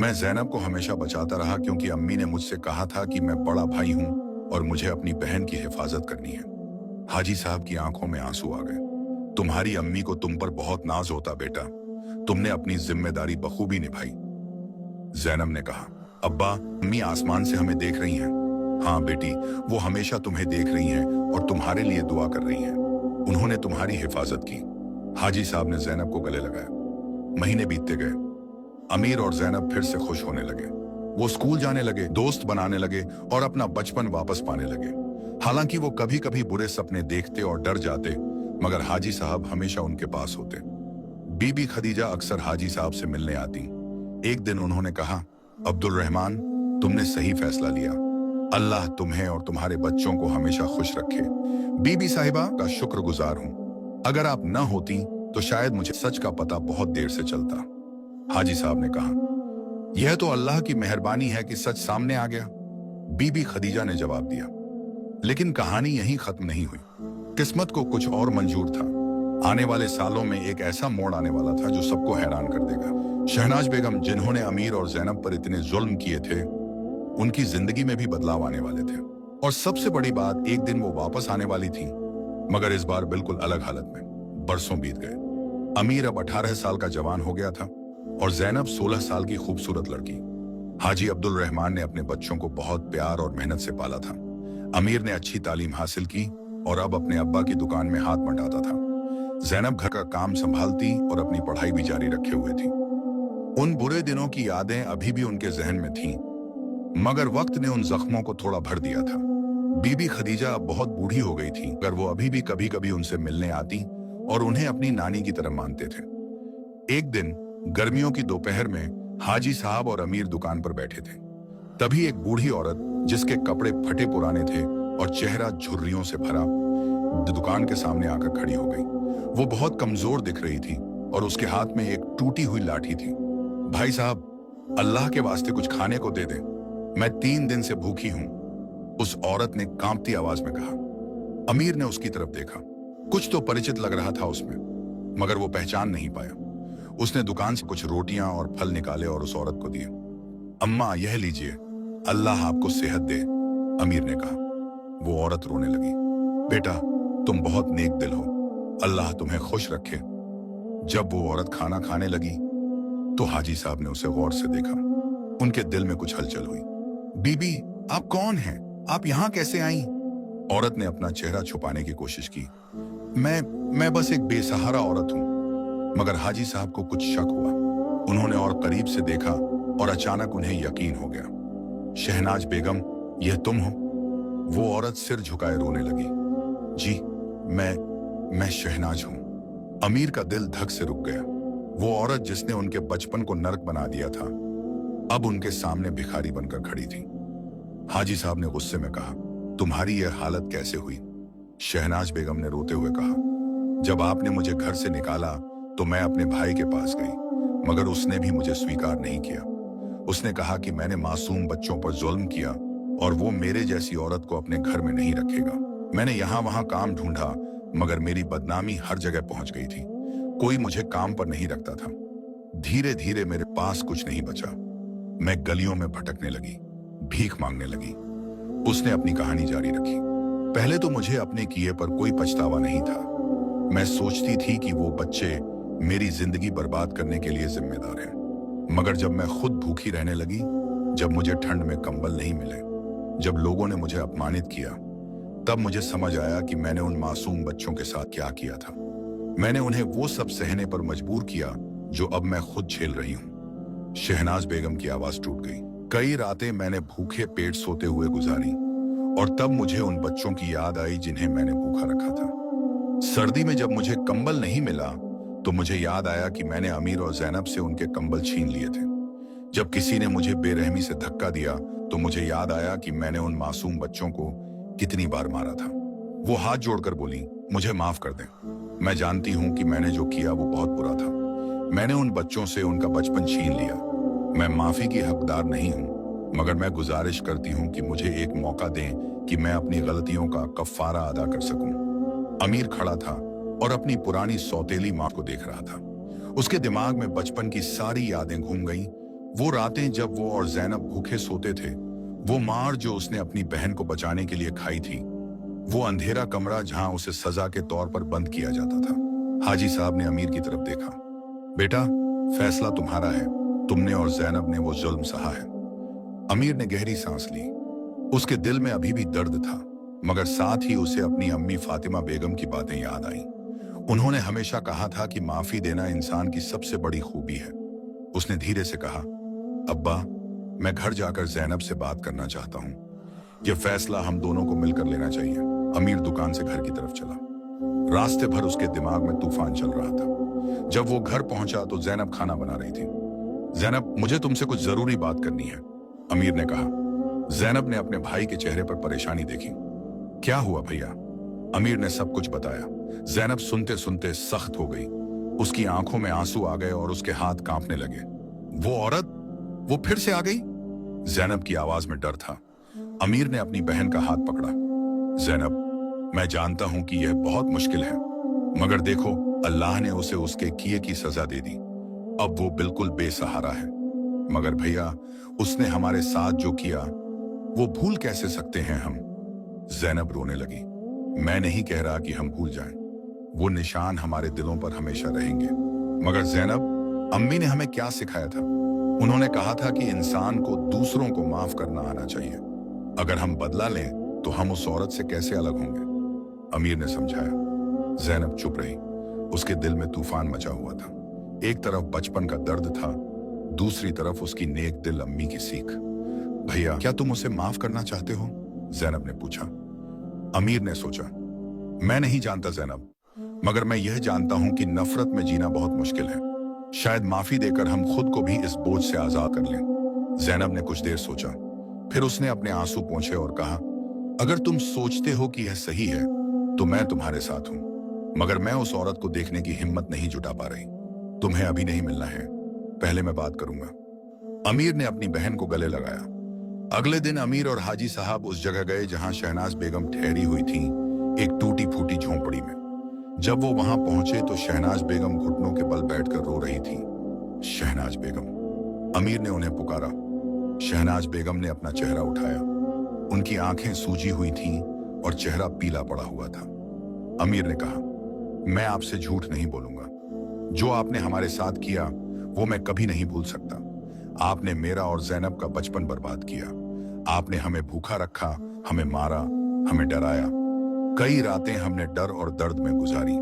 मैं जैनब को हमेशा बचाता रहा क्योंकि अम्मी ने मुझसे कहा था कि मैं बड़ा भाई हूं और मुझे अपनी बहन की हिफाजत करनी है। हाजी साहब की आंखों में आंसू आ गए। तुम्हारी अम्मी को तुम पर बहुत नाज होता बेटा, तुमने अपनी जिम्मेदारी बखूबी निभाई। जैनब ने कहा, अब्बा, अम्मी आसमान से हमें देख रही हैं। हाँ बेटी, वो हमेशा तुम्हें देख रही हैं और तुम्हारे लिए दुआ कर रही हैं। उन्होंने तुम्हारी हिफाजत की। हाजी साहब ने जैनब को गले लगाया। महीने बीतते गए। अमीर और जैनब फिर से खुश होने लगे। वो स्कूल जाने लगे, दोस्त बनाने लगे और अपना बचपन वापस पाने लगे। हालांकि वो कभी कभी बुरे सपने देखते और डर जाते, मगर हाजी साहब हमेशा उनके पास होते। बीबी खदीजा अक्सर हाजी साहब से मिलने आती। एक दिन उन्होंने कहा, अब्दुल रहमान, तुमने सही फैसला लिया। अल्लाह तुम्हें और तुम्हारे बच्चों को हमेशा खुश रखे। बीबी साहिबा का शुक्रगुजार हूं। अगर आप न होती तो शायद मुझे सच का पता बहुत देर से चलता। हाजी साहब ने कहा, यह तो अल्लाह की मेहरबानी है कि सच सामने आ गया। बीबी खदीजा ने जवाब दिया, लेकिन कहानी यहीं खत्म नहीं हुई। किस्मत को कुछ और मंजूर था। आने वाले सालों में एक ऐसा मोड़ आने वाला था जो सबको हैरान कर देगा। शहनाज बेगम, जिन्होंने अमीर और जैनब पर इतने जुल्म किए थे, उनकी जिंदगी में भी बदलाव आने वाले थे। और सबसे बड़ी बात, एक दिन वो वापस आने वाली थी, मगर इस बार बिल्कुल अलग हालत में। बरसों बीत गए। अमीर अब 18 साल का जवान हो गया था और जैनब 16 साल की खूबसूरत लड़की। हाजी अब्दुल रहमान ने अपने बच्चों को बहुत प्यार और मेहनत से पाला था। अमीर ने अच्छी तालीम हासिल की और अब अपने अब्बा की दुकान में हाथ बंटाता था। जैनब घर का काम संभालती और अपनी पढ़ाई भी जारी रखे हुए थी। उन बुरे दिनों की यादें अभी भी उनके जहन में थीं, मगर वक्त ने उन जख्मों को थोड़ा भर दिया था। बीबी खदीजा अब बहुत बूढ़ी हो गई थी, पर वो अभी भी कभी कभी उनसे मिलने आती और उन्हें अपनी नानी की तरह मानते थे। एक दिन गर्मियों की दोपहर में हाजी साहब और अमीर दुकान पर बैठे थे। तभी एक बूढ़ी औरत, जिसके कपड़े फटे पुराने थे और चेहरा झुर्रियों से भरा, दुकान के सामने आकर खड़ी हो गई। वो बहुत कमजोर दिख रही थी और उसके हाथ में एक टूटी हुई लाठी थी। भाई साहब, अल्लाह के वास्ते कुछ खाने को दे दे, मैं 3 दिन से भूखी हूं, उस औरत ने कांपती आवाज में कहा। अमीर ने उसकी तरफ देखा। कुछ तो परिचित लग रहा था उसमें, मगर वो पहचान नहीं पाया। उसने दुकान से कुछ रोटियां और फल निकाले और उस औरत को दिए। अम्मा, यह लीजिए, अल्लाह आपको सेहत दे, अमीर ने कहा। वो औरत रोने लगी। बेटा, तुम बहुत नेक दिल हो, अल्लाह तुम्हें खुश रखे। जब वो औरत खाना खाने लगी तो हाजी साहब ने उसे गौर से देखा। उनके दिल में कुछ हलचल हुई। बीबी, आप कौन हैं? आप यहां कैसे आई? औरत ने अपना चेहरा छुपाने की कोशिश की। मैं बस एक बेसहारा औरत हूं। मगर हाजी साहब को कुछ शक हुआ। उन्होंने और करीब से देखा और अचानक उन्हें यकीन हो गया। शहनाज बेगम, यह तुम हो? वो औरत सिर झुकाए रोने लगी। जी, मैं शहनाज हूं। अमीर का दिल धक से रुक गया। वो औरत जिसने उनके बचपन को नर्क बना दिया था, अब उनके सामने भिखारी बनकर खड़ी थी। हाजी साहब ने गुस्से में कहा, तुम्हारी यह हालत कैसे हुई? शहनाज बेगम ने रोते हुए कहा, जब आपने मुझे घर से निकाला तो मैं अपने भाई के पास गई, मगर उसने भी मुझे स्वीकार नहीं किया। उसने कहा कि मैंने मासूम बच्चों पर जुल्म किया और वो मेरे जैसी औरत को अपने घर में नहीं रखेगा। मैंने यहाँ वहां काम ढूंढा, मगर मेरी बदनामी हर जगह पहुंच गई थी। कोई मुझे काम पर नहीं रखता था। धीरे धीरे मेरे पास कुछ नहीं बचा। मैं गलियों में भटकने लगी, भीख मांगने लगी। उसने अपनी कहानी जारी रखी। पहले तो मुझे अपने किए पर कोई पछतावा नहीं था। मैं सोचती थी कि वो बच्चे मेरी जिंदगी बर्बाद करने के लिए जिम्मेदार हैं। मगर जब मैं खुद भूखी रहने लगी, जब मुझे ठंड में कंबल नहीं मिले, जब लोगों ने मुझे अपमानित किया, तब मुझे समझ आया कि मैंने उन मासूम बच्चों के साथ क्या किया था। मैंने उन्हें वो सब सहने पर मजबूर किया जो अब मैं खुद झेल रही हूँ। शहनाज बेगम की आवाज टूट गई। कई रातें मैंने भूखे पेट सोते हुए गुजारी और तब मुझे उन बच्चों की याद आई जिन्हें मैंने भूखा रखा था। सर्दी में जब मुझे कंबल नहीं मिला तो मुझे याद आया कि मैंने अमीर और जैनब से उनके कंबल छीन लिए थे। जब किसी ने मुझे बेरहमी से धक्का दिया तो मुझे याद आया कि मैंने उन मासूम बच्चों को कितनी बार मारा था। वो हाथ जोड़कर बोली, मुझे माफ कर दें। मैं जानती हूं कि मैंने जो किया वो बहुत बुरा था। मैंने उन बच्चों से उनका बचपन छीन लिया। मैं माफी की हकदार नहीं हूं, मगर मैं गुजारिश करती हूं कि मुझे एक मौका दें कि मैं अपनी गलतियों का कफ्फारा अदा कर सकूं। अमीर खड़ा था और अपनी पुरानी सौतेली मां को देख रहा था। उसके दिमाग में बचपन की सारी यादें घूम गईं। वो रातें जब वो और जैनब भूखे सोते थे, वो मार जो उसने अपनी बहन को बचाने के लिए खाई थी, वो अंधेरा कमरा जहां उसे सजा के तौर पर बंद किया जाता था। हाजी साहब ने अमीर की तरफ देखा। बेटा, फैसला तुम्हारा है। तुमने और जैनब ने वो जुल्म सहा है। अमीर ने गहरी सांस ली। उसके दिल में अभी भी दर्द था, मगर साथ ही उसे अपनी अम्मी फातिमा बेगम की बातें याद आईं। उन्होंने हमेशा कहा था कि माफी देना इंसान की सबसे बड़ी खूबी है। उसने धीरे से कहा, अब्बा, मैं घर जाकर जैनब से बात करना चाहता हूँ। यह फैसला हम दोनों को मिलकर लेना चाहिए। अमीर दुकान से घर की तरफ चला। रास्ते भर उसके दिमाग में तूफान चल रहा था। जब वो घर पहुंचा तो जैनब खाना बना रही थी। जैनब, मुझे तुमसे कुछ जरूरी बात करनी है, अमीर ने कहा। जैनब ने अपने भाई के चेहरे पर परेशानी देखी। क्या हुआ भैया? अमीर ने सब कुछ बताया। जैनब सुनते सुनते सख्त हो गई। उसकी आंखों में आंसू आ गए और उसके हाथ कांपने लगे। वो औरत, वो फिर से आ गई? जैनब की आवाज में डर था। अमीर ने अपनी बहन का हाथ पकड़ा। जैनब, मैं जानता हूं कि यह बहुत मुश्किल है, मगर देखो, अल्लाह ने उसे उसके किए की सजा दे दी। अब वो बिल्कुल बेसहारा है। मगर भैया, उसने हमारे साथ जो किया वो भूल कैसे सकते हैं हम? जैनब रोने लगी। मैं नहीं कह रहा कि हम भूल जाएं। वो निशान हमारे दिलों पर हमेशा रहेंगे। मगर जैनब, अम्मी ने हमें क्या सिखाया था? उन्होंने कहा था कि इंसान को दूसरों को माफ करना आना चाहिए। अगर हम बदला लें तो हम उस औरत से कैसे अलग होंगे? अमीर ने समझाया। जैनब चुप रही। उसके दिल में तूफान मचा हुआ था। एक तरफ बचपन का दर्द था, दूसरी तरफ उसकी नेक दिल अम्मी की सीख। भैया, क्या तुम उसे माफ करना चाहते हो? जैनब ने पूछा। अमीर ने सोचा, मैं नहीं जानता जैनब, मगर मैं यह जानता हूं कि नफरत में जीना बहुत मुश्किल है। शायद माफी देकर हम खुद को भी इस बोझ से आजाद कर लें। जैनब ने कुछ देर सोचा, फिर उसने अपने आंसू पोंछे और कहा, अगर तुम सोचते हो कि यह सही है तो मैं तुम्हारे साथ हूं, मगर मैं उस औरत को देखने की हिम्मत नहीं जुटा पा रही। तुम्हें अभी नहीं मिलना है, पहले मैं बात करूंगा। अमीर ने अपनी बहन को गले लगाया। अगले दिन अमीर और हाजी साहब उस जगह गए जहां शहनाज बेगम ठहरी हुई थी, एक टूटी फूटी झोंपड़ी में। जब वो वहां पहुंचे तो शहनाज बेगम घुटनों के बल बैठकर रो रही थी। शहनाज बेगम, अमीर ने उन्हें पुकारा। शहनाज बेगम ने अपना चेहरा उठाया। उनकी आंखें सूजी हुई थीं और चेहरा पीला पड़ा हुआ था। अमीर ने कहा, मैं आपसे झूठ नहीं बोलूंगा। जो आपने हमारे साथ किया वो मैं कभी नहीं भूल सकता। आपने मेरा और जैनब का बचपन बर्बाद किया। आपने हमें भूखा रखा, हमें मारा, हमें डराया। कई रातें हमने डर और दर्द में गुजारी।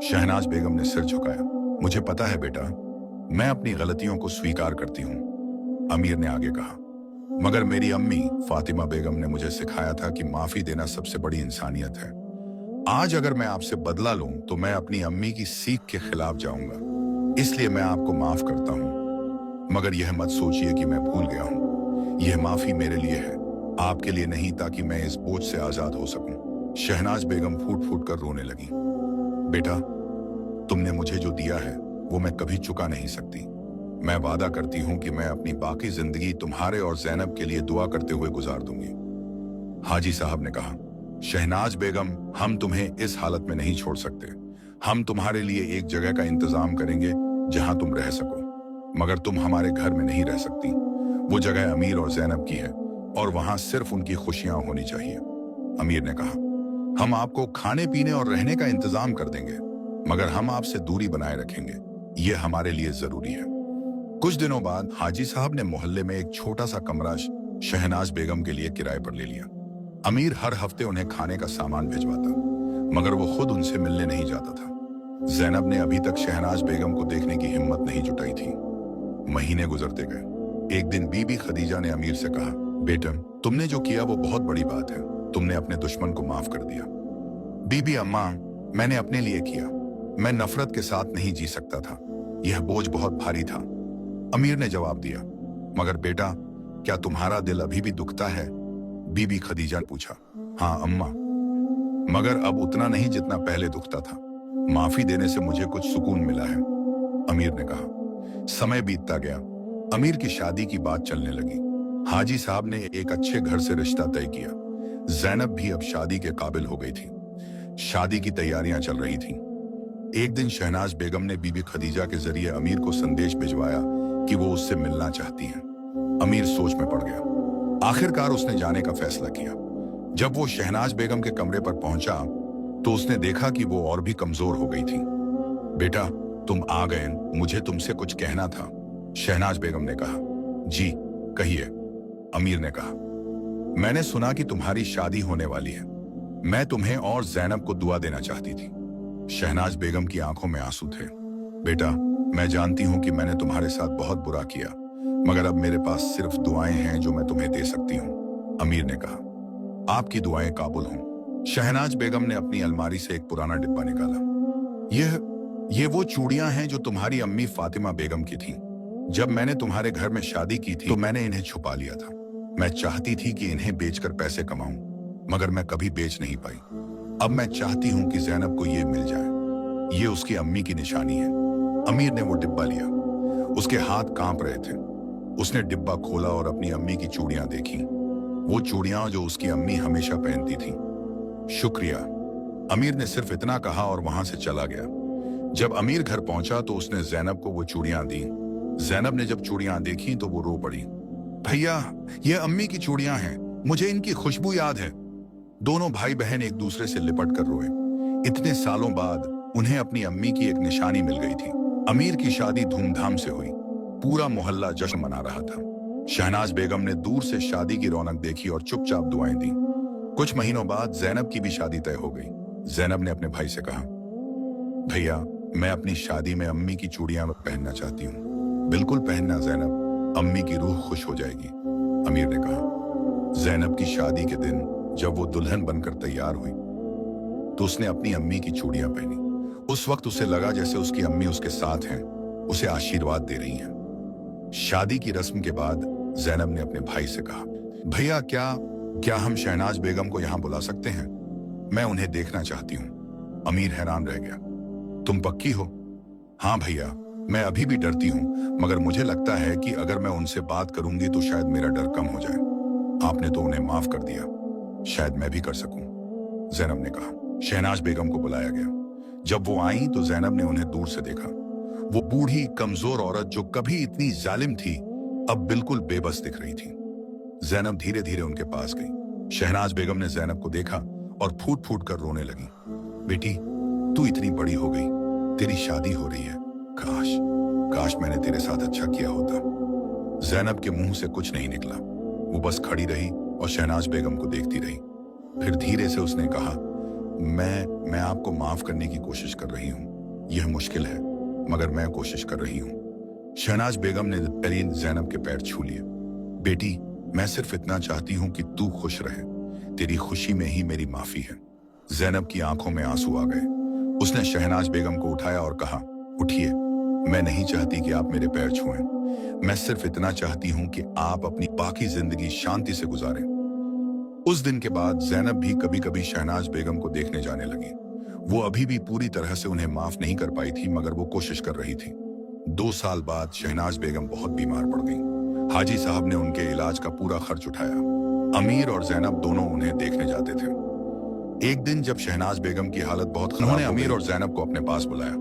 शहनाज बेगम ने सिर झुकाया। मुझे पता है बेटा, मैं अपनी गलतियों को स्वीकार करती हूँ। अमीर ने आगे कहा, मगर मेरी अम्मी फातिमा बेगम ने मुझे सिखाया था कि माफी देना सबसे बड़ी इंसानियत है। आज अगर मैं आपसे बदला लूं तो मैं अपनी अम्मी की सीख के खिलाफ जाऊंगा। इसलिए मैं आपको माफ करता हूं, मगर यह मत सोचिए कि मैं भूल गया हूं। यह माफी मेरे लिए है, आपके लिए नहीं, ताकि मैं इस बोझ से आजाद हो सकूं। शहनाज बेगम फूट फूट कर रोने लगी। बेटा, तुमने मुझे जो दिया है वो मैं कभी चुका नहीं सकती। मैं वादा करती हूं कि मैं अपनी बाकी जिंदगी तुम्हारे और जैनब के लिए दुआ करते हुए गुजार दूंगी। हाजी साहब ने कहा, शहनाज बेगम, हम तुम्हें इस हालत में नहीं छोड़ सकते। हम तुम्हारे लिए एक जगह का इंतजाम करेंगे जहां तुम रह सको, मगर तुम हमारे घर में नहीं रह सकती। वो जगह अमीर और जैनब की है और वहां सिर्फ उनकी खुशियां होनी चाहिए। अमीर ने कहा, हम आपको खाने पीने और रहने का इंतजाम कर देंगे, मगर हम आपसे दूरी बनाए रखेंगे। ये हमारे लिए जरूरी है। कुछ दिनों बाद हाजी साहब ने मोहल्ले में एक छोटा सा कमरा शहनाज बेगम के लिए किराए पर ले लिया। अमीर हर हफ्ते उन्हें खाने का सामान भिजवाता, मगर वो खुद उनसे मिलने नहीं जाता था। जैनब ने अभी तक शहनाज बेगम को देखने की हिम्मत नहीं जुटाई थी। महीने गुजरते गए। एक दिन बीबी खदीजा ने अमीर से कहा, बेटा, तुमने जो किया वो बहुत बड़ी बात है। तुमने अपने दुश्मन को माफ कर दिया। बीबी अम्मा, मैंने अपने लिए किया। मैं नफरत के साथ नहीं जी सकता था। यह बोझ बहुत भारी था। अमीर ने जवाब दिया, मगर बेटा, क्या तुम्हारा दिल अभी भी दुखता है? बीबी खदीजा ने पूछा। हाँ अम्मा, मगर अब उतना नहीं जितना पहले दुखता था। माफी देने से मुझे कुछ सुकून मिला है। अमीर ने कहा। समय बीतता गया। अमीर की शादी की बात चलने लगी। हाजी साहब ने एक अच्छे घर से रिश्ता तय किया। जैनब भी अब शादी के काबिल हो गई थी। शादी की तैयारियां चल रही थीं। एक दिन शहनाज बेगम ने बीबी खदीजा के जरिए अमीर को संदेश भिजवाया कि वो उससे मिलना चाहती हैं। अमीर सोच में पड़ गया। आखिरकार उसने जाने का फैसला किया। जब वो शहनाज बेगम के कमरे पर पहुंचा तो उसने देखा कि वो और भी कमजोर हो गई थी। बेटा, तुम आ गए, मुझे तुमसे कुछ कहना था। शहनाज बेगम ने कहा। जी कहिए, अमीर ने कहा। मैंने सुना कि तुम्हारी शादी होने वाली है। मैं तुम्हें और जैनब को दुआ देना चाहती थी। शहनाज बेगम की आंखों में आंसू थे। बेटा, मैं जानती हूं कि मैंने तुम्हारे साथ बहुत बुरा किया, मगर अब मेरे पास सिर्फ दुआएं हैं जो मैं तुम्हें दे सकती हूं। अमीर ने कहा। आपकी दुआएं काबुल हों। शहनाज बेगम ने अपनी अलमारी से एक पुराना डिब्बा निकाला। ये वो चूड़ियां हैं जो तुम्हारी अम्मी फातिमा बेगम की थीं। जब मैंने तुम्हारे घर में शादी की थी तो मैंने इन्हें छुपा लिया था। मैं चाहती थी कि इन्हें बेचकर पैसे कमाऊं, मगर मैं कभी बेच नहीं पाई। अब मैं चाहती हूं कि जैनब को ये मिल जाए। ये उसकी अम्मी की निशानी है। अमीर ने वो डिब्बा लिया। उसके हाथ कांप रहे थे। उसने डिब्बा खोला और अपनी अम्मी की चूड़ियां देखी। वो चूड़ियां जो उसकी अम्मी हमेशा पहनती थी। शुक्रिया, अमीर ने सिर्फ इतना कहा और वहां से चला गया। जब अमीर घर पहुंचा तो उसने जैनब को वो चूड़ियां दी। जैनब ने जब चूड़ियां देखी तो वो रो पड़ी। भैया, ये अम्मी की चूड़ियां हैं, मुझे इनकी खुशबू याद है। दोनों भाई बहन एक दूसरे से लिपट कर रोए। इतने सालों बाद उन्हें अपनी अम्मी की एक निशानी मिल गई थी। अमीर की शादी धूमधाम से हुई। पूरा मोहल्ला जश्न मना रहा था। शहनाज बेगम ने दूर से शादी की रौनक देखी और चुपचाप दुआएं दी। कुछ महीनों बाद जैनब की भी शादी तय हो गई। जैनब ने अपने भाई से कहा, भैया, मैं अपनी शादी में अम्मी की चूड़ियां पहनना चाहती हूँ। बिल्कुल पहनना जैनब, अम्मी की रूह खुश हो जाएगी। अमीर ने कहा। जैनब की शादी के दिन जब वो दुल्हन बनकर तैयार हुई तो उसने अपनी अम्मी की चूड़ियां पहनी। उस वक्त उसे लगा जैसे उसकी अम्मी उसके साथ हैं, उसे आशीर्वाद दे रही हैं। शादी की रस्म के बाद जैनब ने अपने भाई से कहा, भैया क्या क्या हम शहनाज बेगम को यहाँ बुला सकते हैं? मैं उन्हें देखना चाहती हूँ। अमीर हैरान रह गया। तुम पक्की हो? हाँ भैया, मैं अभी भी डरती हूँ, मगर मुझे लगता है कि अगर मैं उनसे बात करूंगी तो शायद मेरा डर कम हो जाए। आपने तो उन्हें माफ कर दिया, शायद मैं भी कर सकूं, जैनब ने कहा। शहनाज बेगम को बुलाया गया। जब वो आई तो जैनब ने उन्हें दूर से देखा। वो बूढ़ी कमजोर औरत जो कभी इतनी जालिम थी, अब बिल्कुल बेबस दिख रही थी। जैनब धीरे धीरे उनके पास गई। शहनाज बेगम ने जैनब को देखा और फूट फूट कर रोने लगी। बेटी, तू इतनी बड़ी हो गई, तेरी शादी हो रही है। काश काश मैंने तेरे साथ अच्छा किया होता। जैनब के मुंह से कुछ नहीं निकला। वो बस खड़ी रही और शहनाज बेगम को देखती रही। फिर धीरे से उसने कहा, मैं आपको माफ करने की कोशिश कर रही हूँ। यह मुश्किल है, मगर मैं कोशिश कर रही हूँ। शहनाज बेगम ने तरीन जैनब के पैर छू लिए। बेटी, मैं सिर्फ इतना चाहती हूँ कि तू खुश रहे। तेरी खुशी में ही मेरी माफी है। जैनब की आंखों में आंसू आ गए। उसने शहनाज बेगम को उठाया और कहा, उठिए, मैं नहीं चाहती कि आप मेरे पैर छुएं। मैं सिर्फ इतना चाहती हूँ कि आप अपनी बाकी जिंदगी शांति से गुजारें। उस दिन के बाद जैनब भी कभी कभी शहनाज बेगम को देखने जाने लगी। वो अभी भी पूरी तरह से उन्हें माफ नहीं कर पाई थी, मगर वो कोशिश कर रही थी। 2 साल बाद शहनाज बेगम बहुत बीमार पड़ गई। हाजी साहब ने उनके इलाज का पूरा खर्च उठाया। अमीर और जैनब दोनों उन्हें देखने जाते थे। एक दिन जब शहनाज बेगम की हालत बहुत खराब, उन्होंने अमीर और जैनब को अपने पास बुलाया।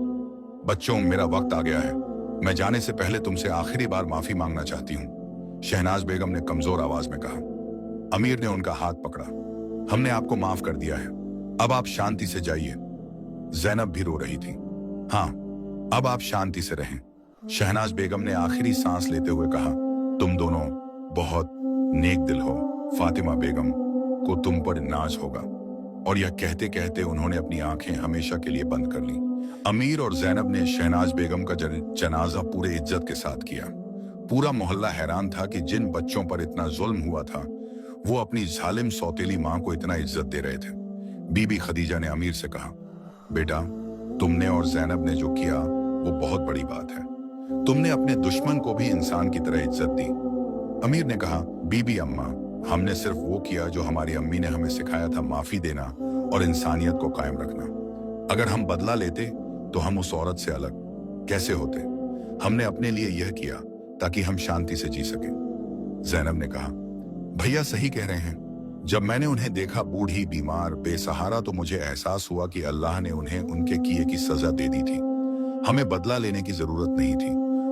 बच्चों, मेरा वक्त आ गया है। मैं जाने से पहले तुमसे आखिरी बार माफी मांगना चाहती हूँ, शहनाज बेगम ने कमजोर आवाज में कहा। अमीर ने उनका हाथ पकड़ा। हमने आपको माफ कर दिया है, अब आप शांति से जाइए। जैनब भी रो रही थी। हाँ, अब आप शांति से रहें, शहनाज बेगम ने आखिरी सांस लेते हुए कहा। तुम दोनों बहुत नेक दिल हो, फातिमा बेगम को तुम पर नाज होगा। और यह कहते कहते उन्होंने अपनी आंखें हमेशा के लिए बंद कर ली। अमीर और जैनब ने शहनाज बेगम का जनाजा पूरे इज्जत के साथ किया। पूरा मोहल्ला हैरान था कि जिन बच्चों पर इतना जुल्म हुआ था, वो अपनी जालिम सौतेली मां को इतना इज्जत दे रहे थे। बीबी खदीजा ने अमीर से कहा, बेटा, तुमने और जैनब ने जो किया वो बहुत बड़ी बात है। तुमने अपने दुश्मन को भी इंसान की तरह इज्जत दी। अमीर ने कहा, बीबी अम्मा, हमने सिर्फ वो किया जो हमारी अम्मी ने हमें सिखाया था, माफी देना और इंसानियत को कायम रखना। अगर हम बदला लेते तो हम उस औरत से अलग कैसे होते? हमने अपने लिए यह किया ताकि हम शांति से जी सके। जैनब ने कहा, भैया सही कह रहे हैं। जब मैंने उन्हें देखा बूढ़ी, बीमार, बेसहारा, तो मुझे एहसास हुआ कि अल्लाह ने उन्हें उनके किए की सजा दे दी थी। हमें बदला लेने की जरूरत नहीं थी।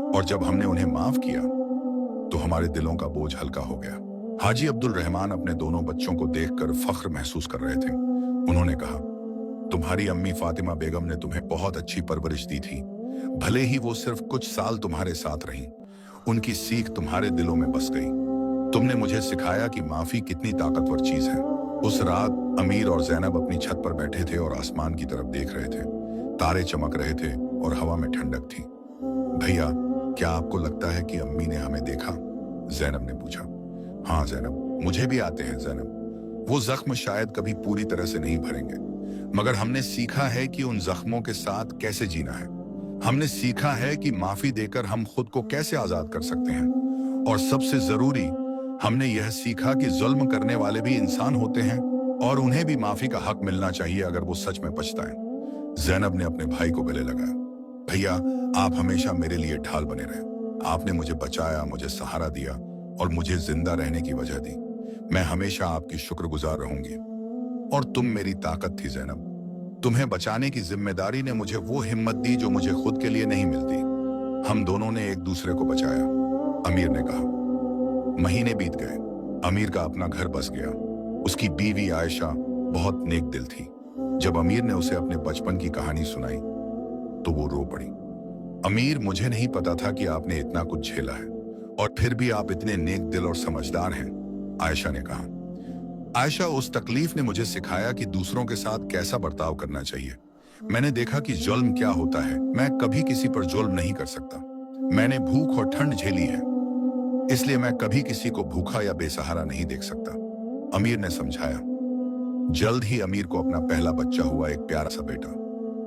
और जब हमने उन्हें माफ किया तो हमारे दिलों का बोझ हल्का हो गया। हाजी अब्दुल रहमान अपने दोनों बच्चों को देखकर फख्र महसूस कर रहे थे। उन्होंने कहा, तुम्हारी अम्मी फातिमा बेगम ने तुम्हें बहुत अच्छी परवरिश दी थी। भले ही वो सिर्फ कुछ साल तुम्हारे साथ रहीं, उनकी सीख तुम्हारे दिलों में बस गई। तुमने मुझे सिखाया कि माफी कितनी ताकतवर चीज है। उस रात अमीर और जैनब अपनी छत पर बैठे थे और आसमान की तरफ देख रहे थे। तारे चमक रहे थे और हवा में ठंडक थी। भैया, क्या आपको लगता है कि अम्मी ने हमें देखा? जैनब ने पूछा। हाँ जैनब, मुझे भी आते हैं जैनब। वो जख्म शायद कभी पूरी तरह से नहीं भरेंगे, मगर हमने सीखा है कि उन जख्मों के साथ कैसे जीना है। हमने सीखा है कि माफी देकर हम खुद को कैसे आजाद कर सकते हैं। और सबसे जरूरी, हमने यह सीखा कि जुल्म करने वाले भी इंसान होते हैं और उन्हें भी माफी का हक मिलना चाहिए अगर वो सच में पछताएं। जैनब ने अपने भाई को गले लगाया। भैया, आप हमेशा मेरे लिए ढाल बने रहे। आपने मुझे बचाया, मुझे सहारा दिया और मुझे जिंदा रहने की वजह दी। मैं हमेशा आपकी शुक्रगुजार रहूंगी। और तुम मेरी ताकत थी जैनब। तुम्हें बचाने की जिम्मेदारी ने मुझे वो हिम्मत दी जो मुझे खुद के लिए नहीं मिलती। हम दोनों ने एक दूसरे को बचाया, अमीर ने कहा। महीने बीत गए। अमीर का अपना घर बस गया। उसकी बीवी आयशा बहुत नेक दिल थी। जब अमीर ने उसे अपने बचपन की कहानी सुनाई तो वो रो पड़ी। अमीर, मुझे नहीं पता था कि आपने इतना कुछ झेला है और फिर भी आप इतने नेक दिल और समझदार हैं, आयशा ने कहा। आयशा, उस तकलीफ ने मुझे सिखाया कि दूसरों के साथ कैसा बर्ताव करना चाहिए। मैंने देखा कि जुल्म क्या होता है। मैं कभी किसी पर जुल्म नहीं कर सकता। मैंने भूख और ठंड झेली है, इसलिए मैं कभी किसी को भूखा या बेसहारा नहीं देख सकता। अमीर ने समझाया। जल्द ही अमीर को अपना पहला बच्चा हुआ, एक प्यारा सा बेटा।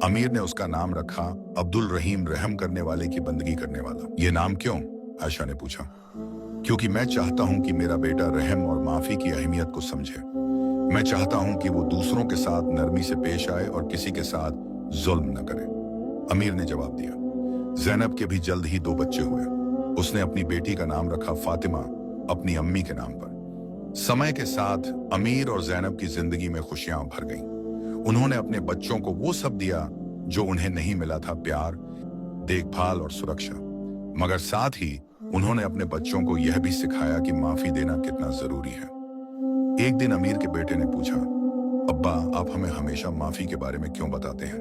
अमीर ने उसका नाम रखा अब्दुल रहीम, रहम करने वाले की बंदगी करने वाला। ये नाम क्यों? आयशा ने पूछा। क्योंकि मैं चाहता हूं कि मेरा बेटा रहम और माफी की अहमियत को समझे। मैं चाहता हूं कि वो दूसरों के साथ नरमी से पेश आए और किसी के साथ जुल्म न करे, अमीर ने जवाब दिया। ज़ैनब के भी जल्द ही 2 बच्चे हुए। उसने अपनी बेटी का नाम रखा फातिमा, अपनी अम्मी के नाम पर। समय के साथ अमीर और ज़ैनब की जिंदगी में खुशियां भर गईं। उन्होंने अपने बच्चों को वो सब दिया जो उन्हें नहीं मिला था, प्यार, देखभाल और सुरक्षा। मगर साथ ही उन्होंने अपने बच्चों को यह भी सिखाया कि माफी देना कितना जरूरी है। एक दिन अमीर के बेटे ने पूछा, अब्बा, आप हमें हमेशा माफी के बारे में क्यों बताते हैं?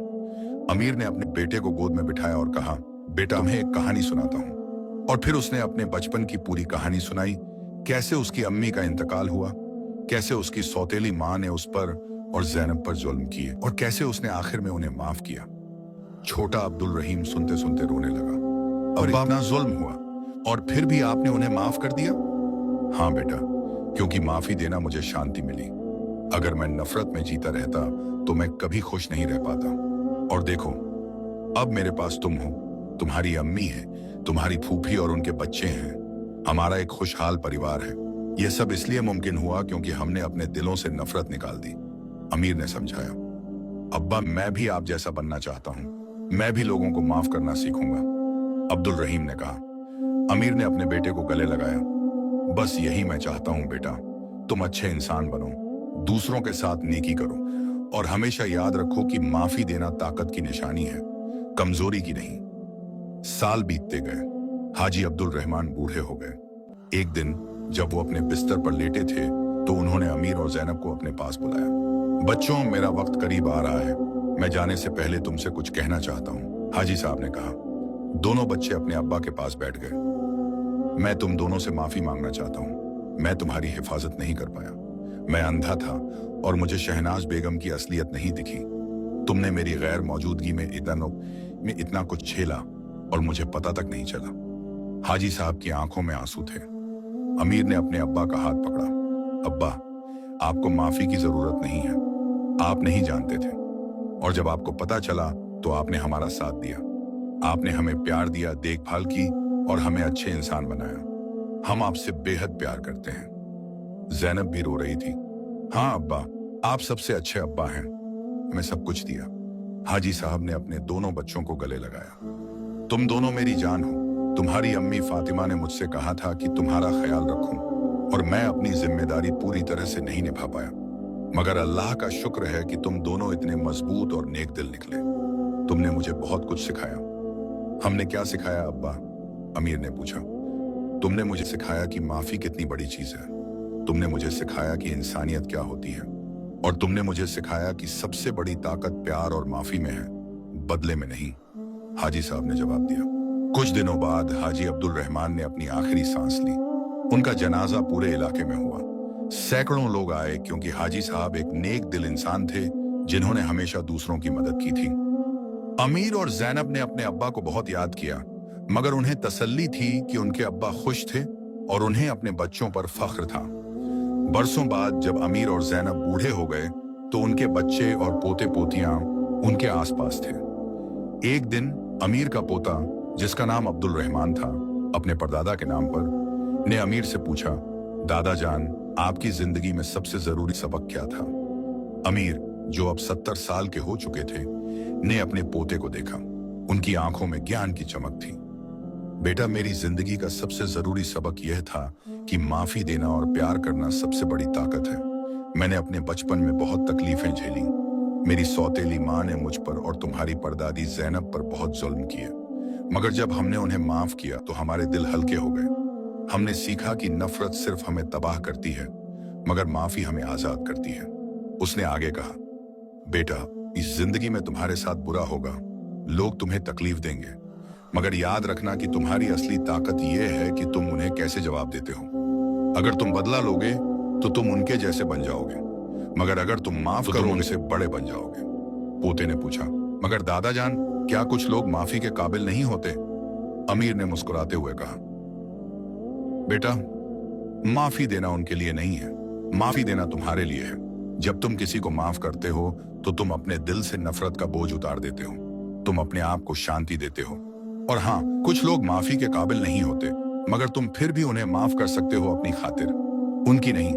अमीर ने अपने बेटे को गोद में बिठाया और कहा, बेटा, मैं एक कहानी सुनाता हूँ। और फिर उसने अपने बचपन की पूरी कहानी सुनाई। कैसे उसकी अम्मी का इंतकाल हुआ, कैसे उसकी सौतेली माँ ने उस पर और ज़ैनब पर जुल्म किए, और कैसे उसने आखिर में उन्हें माफ किया। छोटा अब्दुल रहीम सुनते सुनते रोने लगा। और इतना जुल्म हुआ और फिर भी आपने उन्हें माफ कर दिया? हाँ बेटा, क्योंकि माफी देना मुझे शांति मिली। अगर मैं नफरत में जीता रहता तो मैं कभी खुश नहीं रह पाता। और देखो, अब मेरे पास तुम हो, तुम्हारी अम्मी है, तुम्हारी फूफी और उनके बच्चे हैं। हमारा एक खुशहाल परिवार है। यह सब इसलिए मुमकिन हुआ क्योंकि हमने अपने दिलों से नफरत निकाल दी, अमीर ने समझाया। अब्बा, मैं भी आप जैसा बनना चाहता हूँ। मैं भी लोगों को माफ करना सीखूंगा, अब्दुल रहीम ने कहा। अमीर ने अपने बेटे को गले लगाया। बस यही मैं चाहता हूँ बेटा, तुम अच्छे इंसान बनो, दूसरों के साथ नेकी करो और हमेशा याद रखो कि माफी देना ताकत की निशानी है, कमजोरी की नहीं। साल बीतते गए। हाजी अब्दुल रहमान बूढ़े हो गए। एक दिन जब वो अपने बिस्तर पर लेटे थे तो उन्होंने अमीर और ज़ैनब को अपने पास बुलाया। बच्चों, मेरा वक्त करीब आ रहा है। मैं जाने से पहले तुमसे कुछ कहना चाहता हूँ, हाजी साहब ने कहा। दोनों बच्चे अपने अब्बा के पास बैठ गए। मैं तुम दोनों से माफी मांगना चाहता हूँ। मैं तुम्हारी हिफाजत नहीं कर पाया। मैं अंधा था और मुझे शहनाज बेगम की असलियत नहीं दिखी। तुमने मेरी गैर मौजूदगी में इतना कुछ झेला और मुझे पता तक नहीं चला। हाजी साहब की आंखों में आंसू थे। अमीर ने अपने अब्बा का हाथ पकड़ा। अब्बा, आपको माफी की जरूरत नहीं है। आप नहीं जानते थे, और जब आपको पता चला तो आपने हमारा साथ दिया। आपने हमें प्यार दिया, देखभाल की और हमें अच्छे इंसान बनाया। हम आपसे बेहद प्यार करते हैं। ज़ैनब भी रो रही थी। हाँ अब्बा, आप सबसे अच्छे अब्बा हैं। मैं सब कुछ दिया। हाजी साहब ने अपने दोनों बच्चों को गले लगाया। तुम दोनों मेरी जान हो। तुम्हारी अम्मी फातिमा ने मुझसे कहा था कि तुम्हारा ख्याल रखूं, और मैं अपनी जिम्मेदारी पूरी तरह से नहीं निभा पाया। मगर अल्लाह का शुक्र है कि तुम दोनों इतने मजबूत और नेक दिल निकले। तुमने मुझे बहुत कुछ सिखाया। हमने क्या सिखाया अब्बा? अमीर ने पूछा। तुमने मुझे सिखाया कि माफी कितनी बड़ी चीज है। तुमने मुझे सिखाया कि इंसानियत क्या होती है, और तुमने मुझे सिखाया कि सबसे बड़ी ताकत प्यार और माफी में है, बदले में नहीं, हाजी साहब ने जवाब दिया। कुछ दिनों बाद हाजी अब्दुल रहमान ने अपनी आखिरी सांस ली। उनका जनाजा पूरे इलाके में हुआ। सैकड़ों लोग आए क्योंकि हाजी साहब एक नेक दिल इंसान थे जिन्होंने हमेशा दूसरों की मदद की थी। अमीर और ज़ैनब ने अपने अब्बा को बहुत याद किया, मगर उन्हें तसल्ली थी कि उनके अब्बा खुश थे और उन्हें अपने बच्चों पर फख्र था। बरसों बाद जब अमीर और ज़ैनब बूढ़े हो गए तो उनके बच्चे और पोते पोतियां उनके आसपास थे। एक दिन अमीर का पोता, जिसका नाम अब्दुल रहमान था, अपने परदादा के नाम पर, ने अमीर से पूछा, दादा जान, आपकी जिंदगी में सबसे जरूरी सबक क्या था? अमीर, जो अब 70 साल के हो चुके थे, ने अपने पोते को देखा। उनकी आंखों में ज्ञान की चमक थी। बेटा, मेरी जिंदगी का सबसे जरूरी सबक यह था कि माफी देना और प्यार करना सबसे बड़ी ताकत है। मैंने अपने बचपन में बहुत तकलीफें झेली। मेरी सौतेली माँ ने मुझ पर और तुम्हारी परदादी ज़ैनब पर बहुत जुल्म किए, मगर जब हमने उन्हें माफ किया तो हमारे दिल हल्के हो गए। हमने सीखा कि नफरत सिर्फ हमें तबाह करती है, मगर माफी हमें आजाद करती है। उसने आगे कहा, बेटा, इस जिंदगी में तुम्हारे साथ बुरा होगा, लोग तुम्हें तकलीफ देंगे, मगर याद रखना कि तुम्हारी असली ताकत यह है कि तुम उन्हें कैसे जवाब देते हो। अगर तुम बदला लोगे तो तुम उनके जैसे बन जाओगे, मगर अगर तुम माफ करोगे तो उनसे बड़े बन जाओगे। पोते ने पूछा, मगर दादा जान, क्या कुछ लोग माफी के काबिल नहीं होते? अमीर ने मुस्कुराते हुए कहा, बेटा, माफी देना उनके लिए नहीं है, माफी देना तुम्हारे लिए है। जब तुम किसी को माफ करते हो तो तुम अपने दिल से नफरत का बोझ उतार देते हो, तुम अपने आप को शांति देते हो। और हाँ, कुछ लोग माफी के काबिल नहीं होते, मगर तुम फिर भी उन्हें माफ कर सकते हो अपनी खातिर, उनकी नहीं।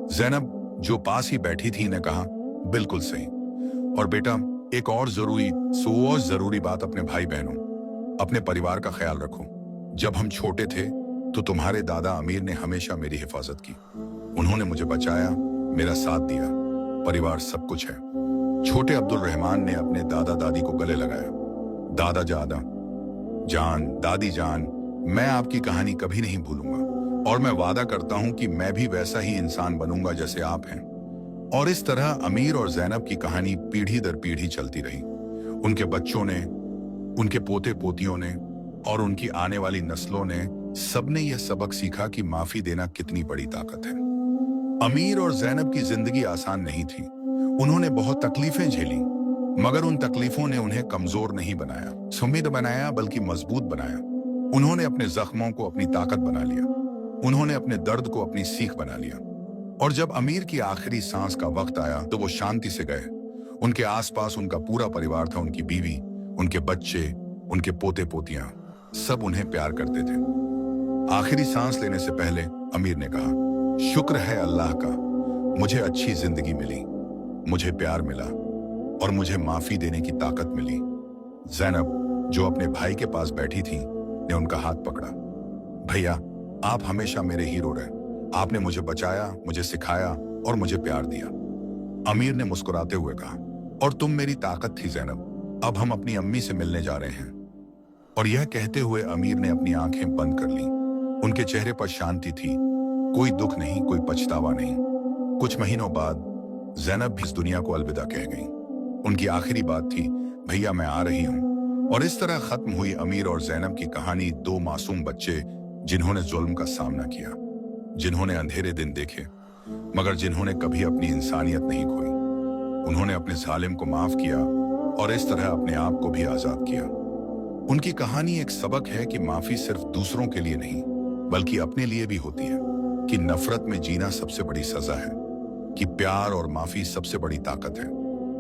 ज़ैनब जो पास ही बैठी थी ने कहा, बिल्कुल सही। और बेटा, एक और जरूरी बात अपने भाई बहनों, अपने परिवार का ख्याल रखो। जब हम छोटे थे तो तुम्हारे दादा अमीर ने हमेशा मेरी हिफाजत की। उन्होंने मुझे बचाया, मेरा साथ दिया, परिवार सब कुछ है। छोटे अब्दुल रहमान ने अपने दादा दादी को गले लगाया। दादा जान, दादी जान, मैं आपकी कहानी कभी नहीं भूलूंगा और मैं वादा करता हूं कि मैं भी वैसा ही इंसान बनूंगा जैसे आप हैं। और इस तरह अमीर और ज़ैनब की कहानी पीढ़ी दर पीढ़ी चलती रही। उनके बच्चों ने, उनके पोते पोतियों ने और उनकी आने वाली नस्लों ने सबने यह सबक सीखा कि माफी देना कितनी बड़ी ताकत है। अमीर और ज़ैनब की जिंदगी आसान नहीं थी। उन्होंने बहुत तकलीफें झेली, मगर उन तकलीफों ने उन्हें कमजोर नहीं बनाया, सुम्मीद बनाया, बल्कि मजबूत बनाया। उन्होंने अपने जख्मों को अपनी ताकत बना लिया, उन्होंने अपने दर्द को अपनी सीख बना लिया। और जब अमीर की आखिरी सांस का वक्त आया तो वो शांति से गए। उनके आसपास उनका पूरा परिवार था, उनकी बीवी, उनके बच्चे, उनके पोते पोतियां, सब उन्हें प्यार करते थे। आखिरी सांस लेने से पहले अमीर ने कहा, शुक्र है अल्लाह का, मुझे अच्छी जिंदगी मिली, मुझे प्यार मिला और मुझे माफी देने की ताकत मिली। ज़ैनब जो अपने भाई के पास बैठी थी ने उनका हाथ पकड़ा। भैया, आप हमेशा मेरे हीरो रहे, आपने मुझे बचाया, मुझे सिखाया और मुझे प्यार दिया। अमीर ने मुस्कुराते हुए कहा, और तुम मेरी ताकत थी ज़ैनब, अब हम अपनी अम्मी से मिलने जा रहे हैं। और यह कहते हुए अमीर ने अपनी आंखें बंद कर ली। उनके चेहरे पर शांति थी, कोई दुख नहीं, कोई पछतावा नहीं। कुछ महीनों बाद ज़ैनब भी इस दुनिया को अलविदा कह गई। उनकी आखिरी बात थी, भैया मैं आ रही हूं। और इस तरह खत्म हुई अमीर और ज़ैनब की कहानी। दो मासूम बच्चे जिन्होंने जुल्म का सामना किया, जिन्होंने अंधेरे दिन देखे, मगर जिन्होंने कभी अपनी इंसानियत नहीं खोई। उन्होंने अपने जालिम को माफ किया और इस तरह अपने आप को भी आजाद किया। उनकी कहानी एक सबक है कि माफी सिर्फ दूसरों के लिए नहीं, बल्कि अपने लिए भी होती है। कि नफरत में जीना सबसे बड़ी सजा है, कि प्यार और माफी सबसे बड़ी ताकत है।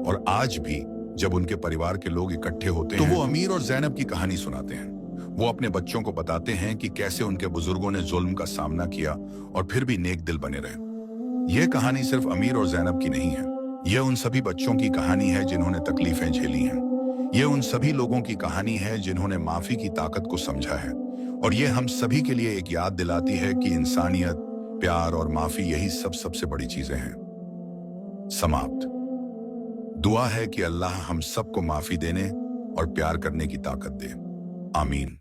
और आज भी जब उनके परिवार के लोग इकट्ठे होते हैं तो वो अमीर और ज़ैनब की कहानी सुनाते हैं। वो अपने बच्चों को बताते हैं कि कैसे उनके बुजुर्गों ने जुल्म का सामना किया और फिर भी नेक दिल बने रहे। यह कहानी सिर्फ अमीर और ज़ैनब की नहीं है, यह उन सभी बच्चों की कहानी है जिन्होंने तकलीफें झेली हैं। यह उन सभी लोगों की कहानी है जिन्होंने माफी की ताकत को समझा है। और यह हम सभी के लिए एक याद दिलाती है कि इंसानियत, प्यार और माफी, यही सबसे बड़ी चीजें हैं। समाप्त। दुआ है कि अल्लाह हम सबको माफी देने और प्यार करने की ताकत दे। आमीन।